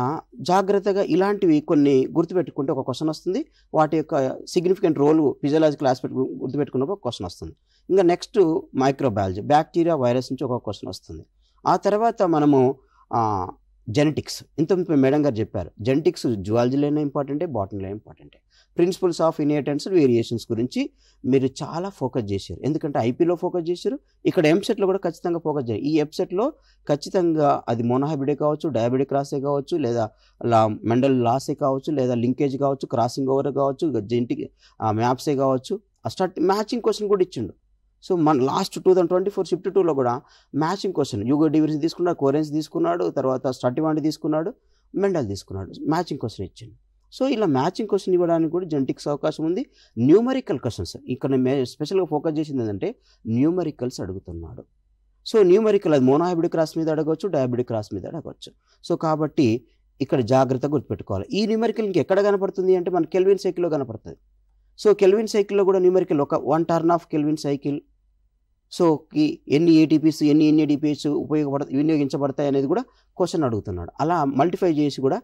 Speaker 2: జాగ్రత్తగా ఇలాంటివి కొన్ని గుర్తుపెట్టుకుంటే ఒక క్వశ్చన్ వస్తుంది, వాటి యొక్క సిగ్నిఫికెంట్ రోల్ ఫిజియలాజికల్ ఆస్పెక్ట్ గుర్తుపెట్టుకున్నప్పుడు ఒక క్వశ్చన్ వస్తుంది. ఇంకా నెక్స్ట్ మైక్రోబయాలజీ, బ్యాక్టీరియా, వైరస్ నుంచి ఒక క్వశ్చన్ వస్తుంది. ఆ తర్వాత మనము జెనెటిక్స్, ఇంత మేడం గారు చెప్పారు, జెనెటిక్స్ జువాలజీలోనే ఇంపార్టెంటే, బాటనీలో ఇంపార్టెంటే. Principles of inheritance and variations గురించి మీరు చాలా ఫోకస్ చేశారు, ఎందుకంటే ఐపీలో ఫోకస్ చేశారు, ఇక్కడ ఎంసెట్లో కూడా ఖచ్చితంగా ఫోకస్ చేయాలి. ఈ వెబ్సెట్లో ఖచ్చితంగా అది మోనోహైబ్రిడే కావచ్చు, డయాబెటిక్ క్రాసే కావచ్చు, లేదా మెండల్ లాసే కావచ్చు, లేదా లింకేజ్ కావచ్చు, క్రాసింగ్ ఓవర్ కావచ్చు, జెనెటిక్ మ్యాప్సే కావచ్చు. మ్యాచింగ్ క్వశ్చన్ కూడా ఇచ్చిండు. సో మన లాస్ట్ 2024 షిఫ్ట్ 2లో కూడా మ్యాచింగ్ క్వశ్చన్ యూగో డివిజన్ తీసుకున్నాడు, కోరెన్స్ తీసుకున్నాడు, తర్వాత స్టటివాంటి తీసుకున్నాడు, మెండల్ తీసుకున్నాడు, మ్యాచింగ్ క్వశ్చన్ ఇచ్చిండు. సో ఇలా మ్యాచింగ్ క్వశ్చన్ ఇవ్వడానికి కూడా జెనెటిక్స్ అవకాశం ఉంది. న్యూమరికల్ క్వశ్చన్స్ ఇక్కడ స్పెషల్గా ఫోకస్ చేసింది ఏంటంటే న్యూమరికల్స్ అడుగుతున్నాడు. సో న్యూమరికల్ అది మోనోహైబ్రిడ్ క్రాస్ మీద అడగవచ్చు, డయాబెటిక్ క్రాస్ మీద అడగవచ్చు. సో కాబట్టి ఇక్కడ జాగ్రత్తగా గుర్తుపెట్టుకోవాలి. ఈ న్యూమరికల్ ఇంకెక్కడ కనపడుతుంది అంటే మన కెల్విన్ సైకిల్లో కనపడుతుంది. సో కెల్విన్ సైకిల్లో కూడా న్యూమరికల్ ఒక 1 turn off kelvin cycle, so ఎన్ని ఏటీపీస్ ఎన్ని ఎన్ఏడిపిఎస్ వినియోగించబడతాయి అనేది కూడా క్వశ్చన్ అడుగుతున్నాడు. అలా మల్టిఫై చేసి కూడా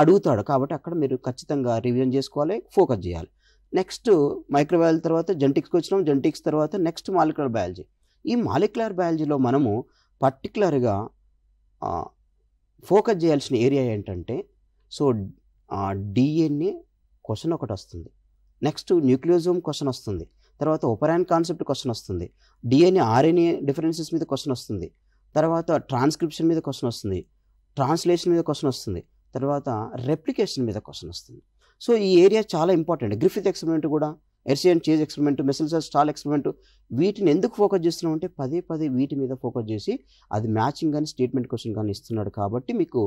Speaker 2: అడుగుతాడు. కాబట్టి అక్కడ మీరు ఖచ్చితంగా రివిజన్ చేసుకోవాలి, ఫోకస్ చేయాలి. నెక్స్ట్ మైక్రోబయాలజీ తర్వాత జెనెటిక్స్కి వచ్చినాం. జెనెటిక్స్ తర్వాత నెక్స్ట్ మాలిక్యులర్ బయాలజీ. ఈ మాలిక్యులర్ బయాలజీలో మనము పర్టికులర్గా ఫోకస్ చేయాల్సిన ఏరియా ఏంటంటే, సో డిఎన్ఏ క్వశ్చన్ ఒకటి వస్తుంది, నెక్స్ట్ న్యూక్లియోజోమ్ క్వశ్చన్ వస్తుంది, తర్వాత ఒపరాన్ కాన్సెప్ట్ క్వశ్చన్ వస్తుంది, డిఎన్ఏ ఆర్ఎన్ఏ డిఫరెన్సెస్ మీద క్వశ్చన్ వస్తుంది, తర్వాత ట్రాన్స్క్రిప్షన్ మీద క్వశ్చన్ వస్తుంది, ట్రాన్స్లేషన్ మీద క్వశ్చన్ వస్తుంది, తర్వాత రెప్లికేషన్ మీద క్వశ్చన్ వస్తుంది. సో ఈ ఏరియా చాలా ఇంపార్టెంట్. గ్రిఫిత్ ఎక్స్పెరిమెంట్ కూడా, ఎర్సియన్ చేజ్ ఎక్స్పెరిమెంట్, మెసెల్సర్ స్టాల్ ఎక్స్పెరిమెంట్, వీటిని ఎందుకు ఫోకస్ చేస్తున్నాం అంటే పదే వీటి మీద ఫోకస్ చేసి అది మ్యాచింగ్ కానీ స్టేట్మెంట్ క్వశ్చన్ కానీ ఇస్తున్నాడు. కాబట్టి మీకు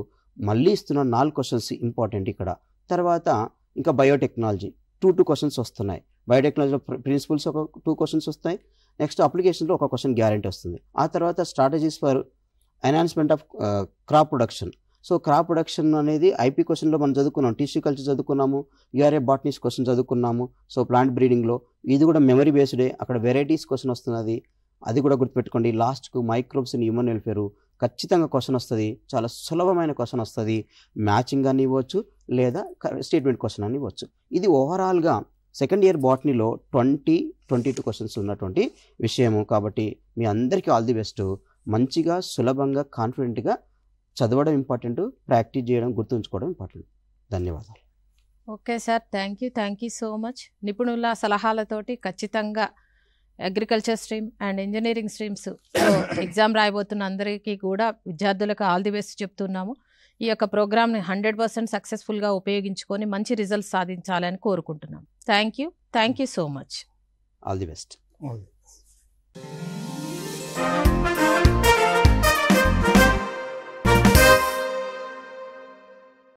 Speaker 2: మళ్ళీ ఇస్తున్న 4 క్వశ్చన్స్ ఇంపార్టెంట్ ఇక్కడ. తర్వాత ఇంకా బయోటెక్నాలజీ 2 క్వశ్చన్స్ వస్తున్నాయి. బయోటెక్నాలజీలో ప్రిన్సిపల్స్ ఒక 2 క్వశ్చన్స్ వస్తాయి. నెక్స్ట్ అప్లికేషన్లో ఒక క్వశ్చన్ గ్యారెంటీ వస్తుంది. ఆ తర్వాత strategies for enhancement of crop production. So crop production అనేది ఐపీ క్వశ్చన్లో మనం చదువుకున్నాం, టిష్యూ కల్చర్ చదువుకున్నాము, యూఆర్ఏ బాటనీస్ క్వశ్చన్ చదువుకున్నాము. సో ప్లాంట్ బ్రీడింగ్లో ఇది కూడా మెమరీ బేస్డే, అక్కడ వెరైటీస్ క్వశ్చన్ వస్తుంది, అది కూడా గుర్తుపెట్టుకోండి. లాస్ట్కు మైక్రోబ్స్ ఇన్ హ్యూమన్ వెల్ఫేర్ ఖచ్చితంగా క్వశ్చన్ వస్తుంది, చాలా సులభమైన క్వశ్చన్ వస్తుంది. మ్యాచింగ్ అని ఇవ్వచ్చు లేదా స్టేట్మెంట్ క్వశ్చన్ అని ఇవ్వచ్చు. ఇది ఓవరాల్గా సెకండ్ ఇయర్ బాటనీలో 22 క్వశ్చన్స్ ఉన్నటువంటి విషయము. కాబట్టి మీ అందరికీ ఆల్ ది బెస్ట్. మంచిగా సులభంగా కాన్ఫిడెంట్గా చదవడం ఇంపార్టెంట్, ప్రాక్టీస్ చేయడం గుర్తుంచుకోవడం ఇంపార్టెంట్. ధన్యవాదాలు.
Speaker 1: Okay sir, thank you so much. నిపుణుల సలహాలతోటి ఖచ్చితంగా agriculture stream and engineering streams exam రాయబోతున్న అందరికీ కూడా విద్యార్థులకు ఆల్ ది బెస్ట్ చెప్తున్నాము. ఈ యొక్క ప్రోగ్రామ్ని 100% సక్సెస్ఫుల్గా ఉపయోగించుకొని మంచి రిజల్ట్స్ సాధించాలని కోరుకుంటున్నాం. Thank you so much.
Speaker 2: All the best.
Speaker 3: All the best.